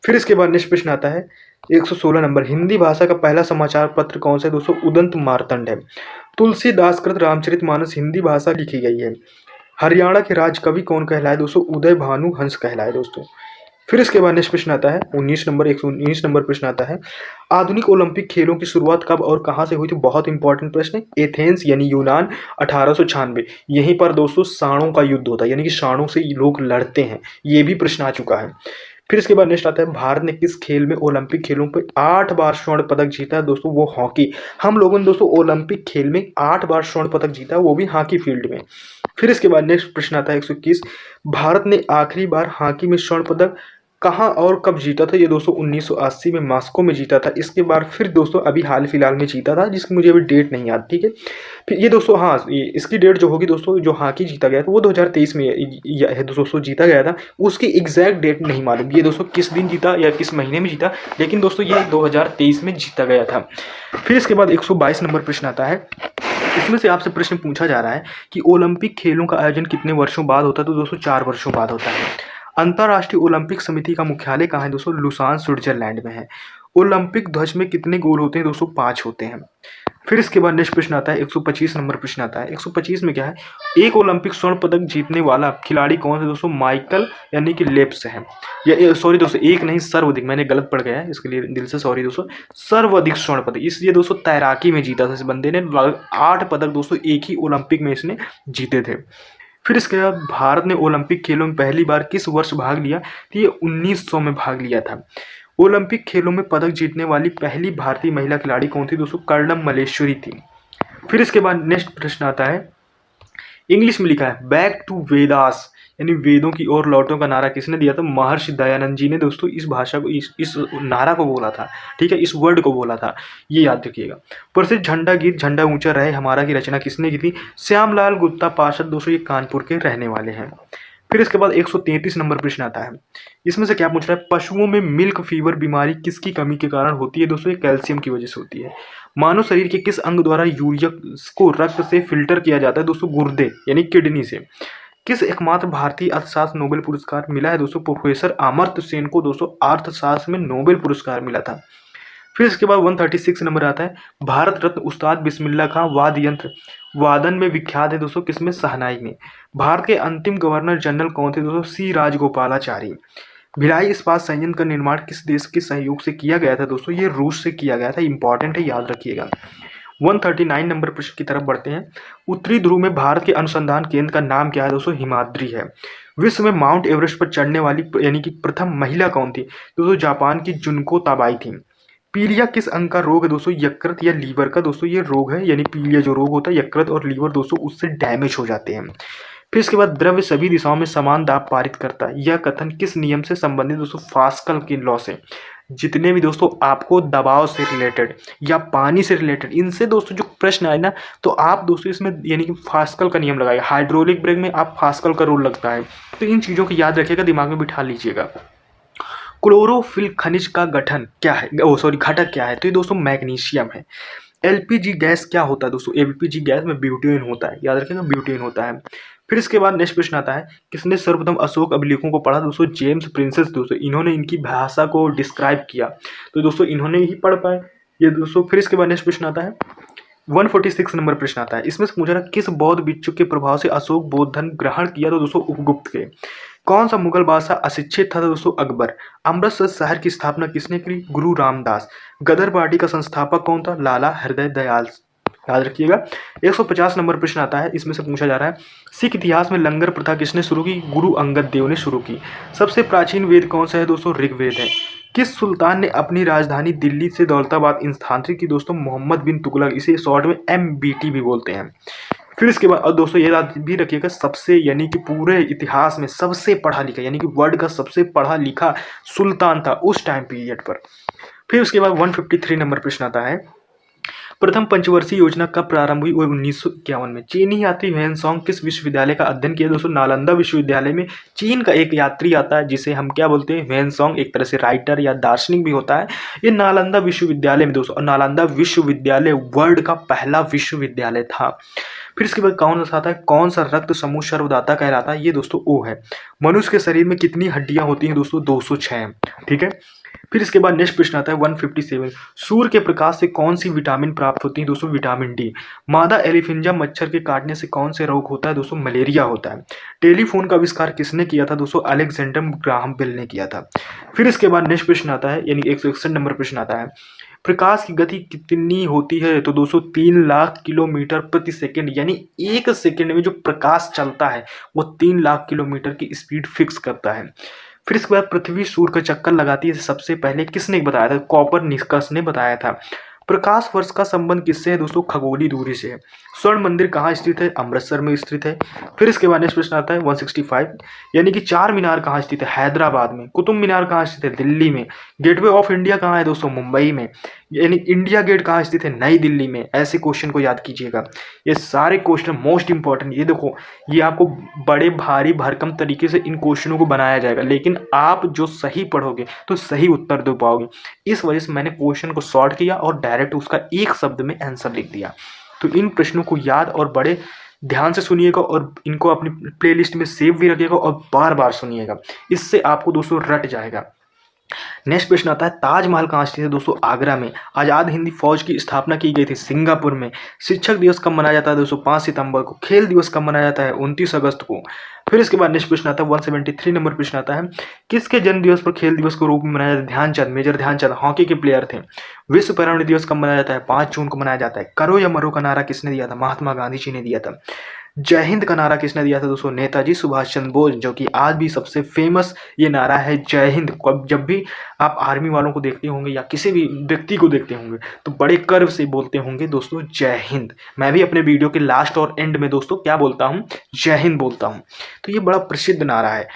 फिर इसके बाद नेक्स्ट प्रश्न आता है, 116 नंबर, हिंदी भाषा का पहला समाचार पत्र कौन सा है दोस्तों? उदंत मार्तंड है। तुलसीदास कृत रामचरितमानस हिंदी भाषा लिखी गई है। हरियाणा के राज कवि कौन कहलाए दोस्तों? उदय भानु हंस कहलाए दोस्तों। फिर इसके बाद नेक्स्ट प्रश्न आता है 119 नंबर प्रश्न आता है, आधुनिक ओलंपिक खेलों की शुरुआत कब और कहां से हुई थी? बहुत इंपॉर्टेंट प्रश्न है। एथेंस यानी यूनान, 1896। यहीं पर दोस्तों साणों का युद्ध होता है, यानी कि साणों से लोग लड़ते हैं, ये भी प्रश्न आ चुका है। फिर इसके बाद नेक्स्ट आता है, भारत ने किस खेल में ओलंपिक खेलों पर 8 बार स्वर्ण पदक जीता है दोस्तों? वो हॉकी। हम लोगों ने दोस्तों ओलंपिक खेल में 8 बार स्वर्ण पदक जीता है, वो भी हॉकी फील्ड में। फिर इसके बाद नेक्स्ट प्रश्न आता है 121, भारत ने आखिरी बार हॉकी में स्वर्ण पदक कहाँ और कब जीता था? ये दोस्तों 1980 में मॉस्को में जीता था। इसके बाद फिर दोस्तों अभी हाल फिलहाल में जीता था, जिसकी मुझे अभी डेट नहीं याद, ठीक है। फिर ये दोस्तों हाँ, इसकी डेट जो होगी दोस्तों, जो हॉकी जीता गया था वो 2023 में है दोस्तों जीता गया था। उसकी एग्जैक्ट डेट नहीं मालूम ये दोस्तों किस दिन जीता या किस महीने में जीता, लेकिन दोस्तों ये 2023 में जीता गया था। फिर इसके बाद 122 नंबर प्रश्न आता है, इसमें से आपसे प्रश्न पूछा जा रहा है कि ओलंपिक खेलों का आयोजन कितने वर्षों बाद होता है, तो दोस्तों 4 वर्षों बाद होता है। अंतर्राष्ट्रीय ओलंपिक समिति का मुख्यालय कहाँ है दोस्तों, लुसान स्विट्जरलैंड में है। ओलंपिक ध्वज में कितने गोल होते हैं दोस्तों, 5 होते हैं। फिर इसके बाद नेक्स्ट प्रश्न आता है 125 नंबर प्रश्न आता है। 125 में क्या है, एक ओलंपिक स्वर्ण पदक जीतने वाला खिलाड़ी कौन है दोस्तों, माइकल यानी कि लेप्स है। या सॉरी दोस्तों, एक नहीं सर्वाधिक, मैंने गलत पढ़ गया है, इसके लिए दिल से सॉरी दोस्तों। सर्वाधिक स्वर्ण पदक इसलिए दोस्तों तैराकी में जीता था इस बंदे ने, 8 पदक दोस्तों एक ही ओलंपिक में इसने जीते थे। फिर इसके बाद भारत ने ओलंपिक खेलों में पहली बार किस वर्ष भाग लिया, तो ये 1900 में भाग लिया था। ओलंपिक खेलों में पदक जीतने वाली पहली भारतीय महिला खिलाड़ी कौन थी दोस्तों, कर्णम मल्लेश्वरी थी। फिर इसके बाद नेक्स्ट प्रश्न आता है, इंग्लिश में लिखा है बैक टू वेदास यानी वेदों की ओर लौटों का नारा किसने दिया था, महर्षि दयानंद जी ने दोस्तों इस भाषा को इस नारा को बोला था, ठीक है, इस वर्ड को बोला था, ये याद रखिएगा। प्रसिद्ध झंडा गीत झंडा ऊंचा रहे हमारा की रचना किसने की थी, श्यामलाल गुप्ता पार्षद दोस्तों, ये कानपुर के रहने वाले हैं। फिर इसके बाद 133 नंबर प्रश्न आता है। इसमें से क्या पूछ रहा है, पशुओं में मिल्क फीवर बीमारी किसकी कमी के कारण होती है दोस्तों, ये कैल्शियम की वजह से होती है। मानव शरीर के किस अंग द्वारा यूरिया को रक्त से फिल्टर किया जाता है दोस्तों, गुर्दे यानी किडनी से। किस एकमात्र भारतीय अर्थशास्त्र नोबेल पुरस्कार मिला है दोस्तों, प्रोफेसर अमर्त्य सेन को दोस्तों अर्थशास्त्र में नोबेल पुरस्कार मिला था। फिर इसके बाद 136 नंबर आता है, भारत रत्न उस्ताद बिस्मिल्लाह खां वाद्य यंत्र वादन में विख्यात है दोस्तों, किसमें, शहनाई में। भारत के अंतिम गवर्नर जनरल कौन थे दोस्तों, सी राजगोपालाचारी। भिलाई इस्पात संयंत्र का निर्माण किस देश के सहयोग से किया गया था दोस्तों, ये रूस से किया गया था, इंपॉर्टेंट है, याद रखिएगा। 139 नंबर प्रश्न की तरफ बढ़ते हैं। उत्तरी ध्रुव में भारत के अनुसंधान केंद्र का नाम क्या है दोस्तों, हिमाद्री है। विश्व में माउंट एवरेस्ट पर चढ़ने वाली यानी कि प्रथम महिला कौन थी दोस्तों, जापान की जुनको ताबाई थी। पीलिया किस अंग का रोग है दोस्तों, यकृत या लीवर का दोस्तों ये रोग है, यानी पीलिया जो रोग होता है यकृत और लीवर दोस्तों उससे डैमेज हो जाते हैं। फिर इसके बाद द्रव्य सभी दिशाओं में समान दाब पारित करता है, यह कथन किस नियम से संबंधित दोस्तों, फास्कल के लॉ से। जितने भी दोस्तों आपको दबाव से रिलेटेड या पानी से रिलेटेड इनसे दोस्तों जो प्रश्न आए ना, तो आप दोस्तों इसमें यानी कि फास्कल का नियम लगाइए। हाइड्रोलिक ब्रेक में आप फास्कल का रूल लगता है, तो इन चीज़ों को याद रखिएगा, दिमाग में बिठा लीजिएगा। क्लोरोफिल खनिज का गठन क्या है, घटक क्या है, तो ये दोस्तों मैग्नीशियम है। एलपीजी गैस क्या होता है दोस्तों, एलपीजी गैस में ब्यूटेन होता है, याद रखिएगा ब्यूटेन होता है। फिर इसके बाद नेक्स्ट प्रश्न आता है, किसने सर्वप्रथम अशोक अभिलेखों को पढ़ा दोस्तों, जेम्स प्रिंसेस दोस्तों, इन्होंने इनकी भाषा को डिस्क्राइब किया, तो दोस्तों इन्होंने ही पढ़ पाए ये दोस्तों। फिर इसके बाद नेक्स्ट प्रश्न आता है 146 नंबर प्रश्न आता है। इसमें से पूछा रहा किस बौद्ध भिक्षु के प्रभाव से अशोक बौद्ध धर्म ग्रहण किया, तो दोस्तों उपगुप्त के। कौन सा मुगल बादशाह अशिक्षित था दोस्तों, अकबर। अमृतसर शहर की स्थापना किसने की, गुरु रामदास। गदर पार्टी का संस्थापक कौन था, लाला हृदय दयाल, याद रखिएगा। 150 नंबर प्रश्न आता है। इसमें से पूछा जा रहा है सिख इतिहास में लंगर प्रथा किसने शुरू की, गुरु अंगद देव ने शुरू की। सबसे प्राचीन वेद कौन सा है दोस्तों, ऋग्वेद है। किस सुल्तान ने अपनी राजधानी दिल्ली से दौलताबाद स्थानांतरित की दोस्तों, मोहम्मद बिन तुगलक, इसे शॉर्ट में MBT भी बोलते हैं। फिर इसके बाद और दोस्तों ये याद भी रखिएगा, सबसे यानी कि पूरे इतिहास में सबसे पढ़ा लिखा यानी कि वर्ल्ड का सबसे पढ़ा लिखा सुल्तान था उस टाइम पीरियड पर। फिर उसके बाद 153 नंबर प्रश्न आता है, प्रथम पंचवर्षीय योजना कब प्रारंभ हुई, वो 1951 में। चीनी यात्री ह्वेनसांग किस विश्वविद्यालय का अध्ययन किया दोस्तों, नालंदा विश्वविद्यालय में। चीन का एक यात्री आता है जिसे हम क्या बोलते हैं, ह्वेनसांग, एक तरह से राइटर या दार्शनिक भी होता है। ये नालंदा विश्वविद्यालय में दोस्तों, और नालंदा विश्वविद्यालय वर्ल्ड का पहला विश्वविद्यालय था। फिर इसके बाद कौन सा आता है, कौन सा रक्त समूह सर्वदाता कहलाता है, ये दोस्तों O है। मनुष्य के शरीर में कितनी हड्डियां होती हैं दोस्तों, 206, ठीक है। फिर इसके बाद नेक्स्ट प्रश्न आता है 157, सूर्य के प्रकाश से कौन सी विटामिन प्राप्त होती है दोस्तों, विटामिन D। मादा एलिफिंजा मच्छर के काटने से कौन से रोग होता है दोस्तों, मलेरिया होता है। टेलीफोन का आविष्कार किसने किया था दोस्तों, अलेक्जेंडर ग्राहम बेल ने किया था। फिर इसके बाद नेक्स्ट प्रश्न आता है यानी 161 नंबर प्रश्न आता है, प्रकाश की गति कितनी होती है, तो दोस्तों 3 लाख किलोमीटर प्रति सेकंड, यानी एक सेकंड में जो प्रकाश चलता है वो 3 लाख किलोमीटर की स्पीड फिक्स करता है। फिर इसके बाद पृथ्वी सूर्य का चक्कर लगाती है सबसे पहले किसने बताया था, कोपरनिकस ने बताया था। प्रकाश वर्ष का संबंध किससे है दोस्तों, खगोलीय दूरी से है। स्वर्ण मंदिर कहाँ स्थित है, अमृतसर में स्थित है। फिर इसके बाद नेक्स्ट प्रश्न आता है 165, यानी कि चार मीनार कहाँ स्थित है, हैदराबाद में। कुतुब मीनार कहाँ स्थित है, दिल्ली में। गेटवे ऑफ इंडिया कहाँ है दोस्तों, मुंबई में। यानी इंडिया गेट कहाँ स्थित है, नई दिल्ली में। ऐसे क्वेश्चन को याद कीजिएगा, ये सारे क्वेश्चन मोस्ट इंपॉर्टेंट। ये देखो, ये आपको बड़े भारी भरकम तरीके से इन क्वेश्चनों को बनाया जाएगा, लेकिन आप जो सही पढ़ोगे तो सही उत्तर दे पाओगे। इस वजह से मैंने क्वेश्चन को सॉर्ट किया और डायरेक्ट उसका एक शब्द में आंसर लिख दिया। तो इन प्रश्नों को याद और बड़े ध्यान से सुनिएगा और इनको अपनी प्लेलिस्ट में सेव भी रखिएगा और बार बार सुनिएगा, इससे आपको दोस्तों रट जाएगा। नेक्स्ट प्रश्न आता है, ताजमहल कहाँ स्थित है दोस्तों? आगरा में। आज़ाद हिंदी फौज की स्थापना की गई थी सिंगापुर में। शिक्षक दिवस कब मनाया जाता है दोस्तों? 5 सितंबर को। खेल दिवस कब मनाया जाता है? 29 अगस्त को। फिर इसके बाद नेक्स्ट प्रश्न आता है 173 नंबर प्रश्न आता है, किसके जन्म दिवस पर खेल दिवस के रूप में मनाया जाता है? ध्यानचंद, मेजर ध्यानचंद हॉकी के प्लेयर थे। विश्व पर्यावरण दिवस कब मनाया जाता है? 5 जून को मनाया जाता है। करो या मरो का नारा किसने दिया था? महात्मा गांधी जी ने दिया था। जय हिंद का नारा किसने दिया था दोस्तों? नेताजी सुभाष चंद्र बोस, जो कि आज भी सबसे फेमस ये नारा है जय हिंद। जब भी आप आर्मी वालों को देखते होंगे या किसी भी व्यक्ति को देखते होंगे तो बड़े गर्व से बोलते होंगे दोस्तों जय हिंद। मैं भी अपने वीडियो के लास्ट और एंड में दोस्तों क्या बोलता हूँ? जय हिंद बोलता हूँ। तो ये बड़ा प्रसिद्ध नारा है।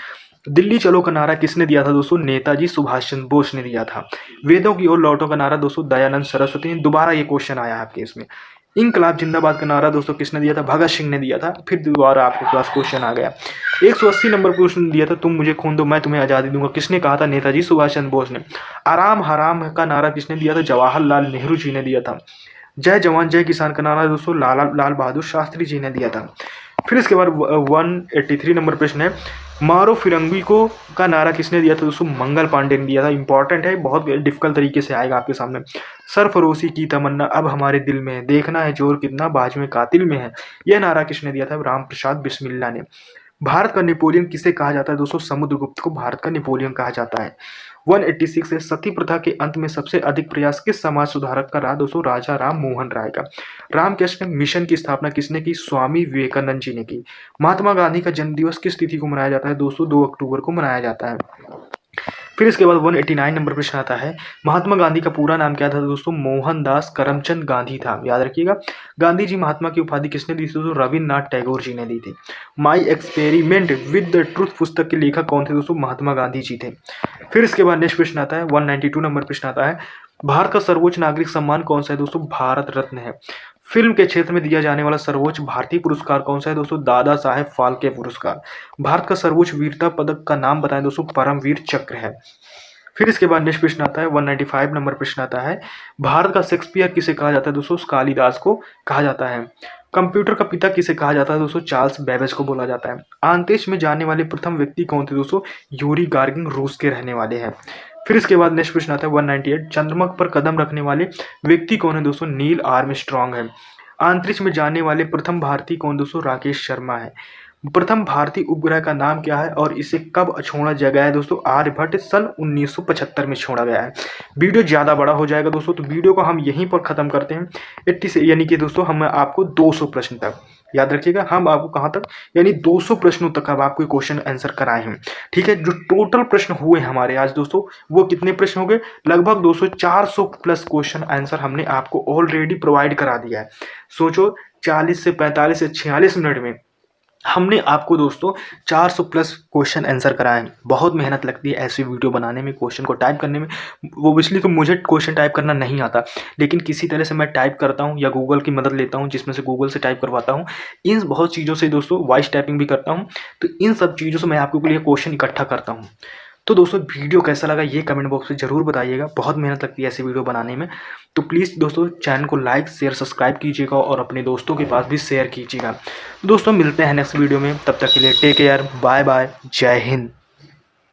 दिल्ली चलो का नारा किसने दिया था दोस्तों? नेताजी सुभाष चंद्र बोस ने दिया था। वेदों की ओर लौटो का नारा दोस्तों दयानंद सरस्वती ने। दोबारा ये क्वेश्चन आया आपके इसमें। इनकलाब जिंदाबाद का नारा दोस्तों किसने दिया था? भगत सिंह ने दिया था। फिर दोबारा आपके पास क्वेश्चन आ गया। 180 नंबर क्वेश्चन दिया था, तुम मुझे खून दो मैं तुम्हें आज़ादी दूंगा, किसने कहा था? नेताजी सुभाष चंद्र बोस ने। आराम हराम का नारा किसने दिया था? जवाहरलाल नेहरू जी ने दिया था। जय जवान जय किसान का नारा दोस्तों लाल बहादुर शास्त्री जी ने दिया था। फिर इसके बाद 183 नंबर प्रश्न है, मारो फिरंगी को का नारा किसने दिया था दोस्तों? मंगल पांडे ने दिया था। इंपॉर्टेंट है, बहुत डिफिकल्ट तरीके से आएगा आपके सामने। सरफरोशी की तमन्ना अब हमारे दिल में है, देखना है जोर कितना बाजू में कातिल में है, यह नारा किसने दिया था? राम प्रसाद बिस्मिल्ला ने। भारत का नेपोलियन किसे कहा जाता है दोस्तों? समुद्रगुप्त को भारत का नेपोलियन कहा जाता है। 186 है, सती प्रथा के अंत में सबसे अधिक प्रयास किस समाज सुधारक का रहा दोस्तों? राजा राम मोहन राय का। रामकृष्ण मिशन की स्थापना किसने की? स्वामी विवेकानंद जी ने की। महात्मा गांधी का जन्म दिवस किस तिथि को मनाया जाता है दोस्तों? 2 अक्टूबर को मनाया जाता है। फिर इसके बाद 189 नंबर प्रश्न आता है, महात्मा गांधी का पूरा नाम क्या था दोस्तों? मोहनदास करमचंद गांधी था, याद रखिएगा। गांधी जी महात्मा की उपाधि किसने दी थी दोस्तों? रविन्द्रनाथ टैगोर जी ने दी थी। My experiment with the truth पुस्तक के लेखक कौन थे दोस्तों? महात्मा गांधी जी थे। फिर इसके बाद नेक्स्ट प्रश्न आता है 192 नंबर प्रश्न आता है, भारत का सर्वोच्च नागरिक सम्मान कौन सा है दोस्तों? भारत रत्न है। फिल्म के क्षेत्र में दिया जाने वाला सर्वोच्च भारतीय पुरस्कार कौन सा है दोस्तों? दादा साहेब फाल्के पुरस्कार। भारत का सर्वोच्च वीरता पदक का नाम बताएं दोस्तों? परमवीर चक्र है। फिर इसके बाद नेक्स्ट प्रश्न आता है 195 नंबर प्रश्न आता है, भारत का शेक्सपियर किसे कहा जाता है दोस्तों? कालिदास को कहा जाता है। कंप्यूटर का पिता किसे कहा जाता है दोस्तों? चार्ल्स बेबेज को बोला जाता है। अंतरिक्ष में जाने वाले प्रथम व्यक्ति कौन थे दोस्तों? यूरी गार्गिन रूस के रहने वाले हैं। फिर इसके बाद नेक्स्ट प्रश्न आता है 198, चंद्रमा पर कदम रखने वाले व्यक्ति कौन है दोस्तों? नील आर्मस्ट्रांग है। अंतरिक्ष में जाने वाले प्रथम भारतीय कौन दोस्तों? राकेश शर्मा है। प्रथम भारतीय उपग्रह का नाम क्या है और इसे कब छोड़ा गया है दोस्तों? आर्यभट्ट सन 1975 में छोड़ा गया है। वीडियो ज़्यादा बड़ा हो जाएगा दोस्तों, तो वीडियो को हम यहीं पर ख़त्म करते हैं 80 से, यानी कि दोस्तों हम आपको 200 प्रश्न तक, याद रखिएगा, हम आपको कहाँ तक, यानी 200 प्रश्नों तक अब आपको क्वेश्चन आंसर कराए हैं। ठीक है, जो टोटल प्रश्न हुए हमारे आज दोस्तों, वो कितने प्रश्न हो गए? लगभग दोस्तों 400 प्लस क्वेश्चन आंसर हमने आपको ऑलरेडी प्रोवाइड करा दिया है। सोचो 40 से 45 से 46 मिनट में हमने आपको दोस्तों 400 प्लस क्वेश्चन आंसर कराए हैं। बहुत मेहनत लगती है ऐसी वीडियो बनाने में, क्वेश्चन को टाइप करने में। वो इसलिए तो मुझे क्वेश्चन टाइप करना नहीं आता, लेकिन किसी तरह से मैं टाइप करता हूँ या गूगल की मदद लेता हूँ, जिसमें से गूगल से टाइप करवाता हूँ। इन बहुत चीज़ों से दोस्तों वॉइस टाइपिंग भी करता हूँ, तो इन सब चीज़ों से मैं आपके लिए क्वेश्चन इकट्ठा करता हूँ। तो दोस्तों वीडियो कैसा लगा ये कमेंट बॉक्स में ज़रूर बताइएगा। बहुत मेहनत लगती है ऐसी वीडियो बनाने में, तो प्लीज़ दोस्तों चैनल को लाइक शेयर सब्सक्राइब कीजिएगा और अपने दोस्तों के पास भी शेयर कीजिएगा। दोस्तों मिलते हैं नेक्स्ट वीडियो में, तब तक के लिए टेक केयर, बाय बाय, जय हिंद।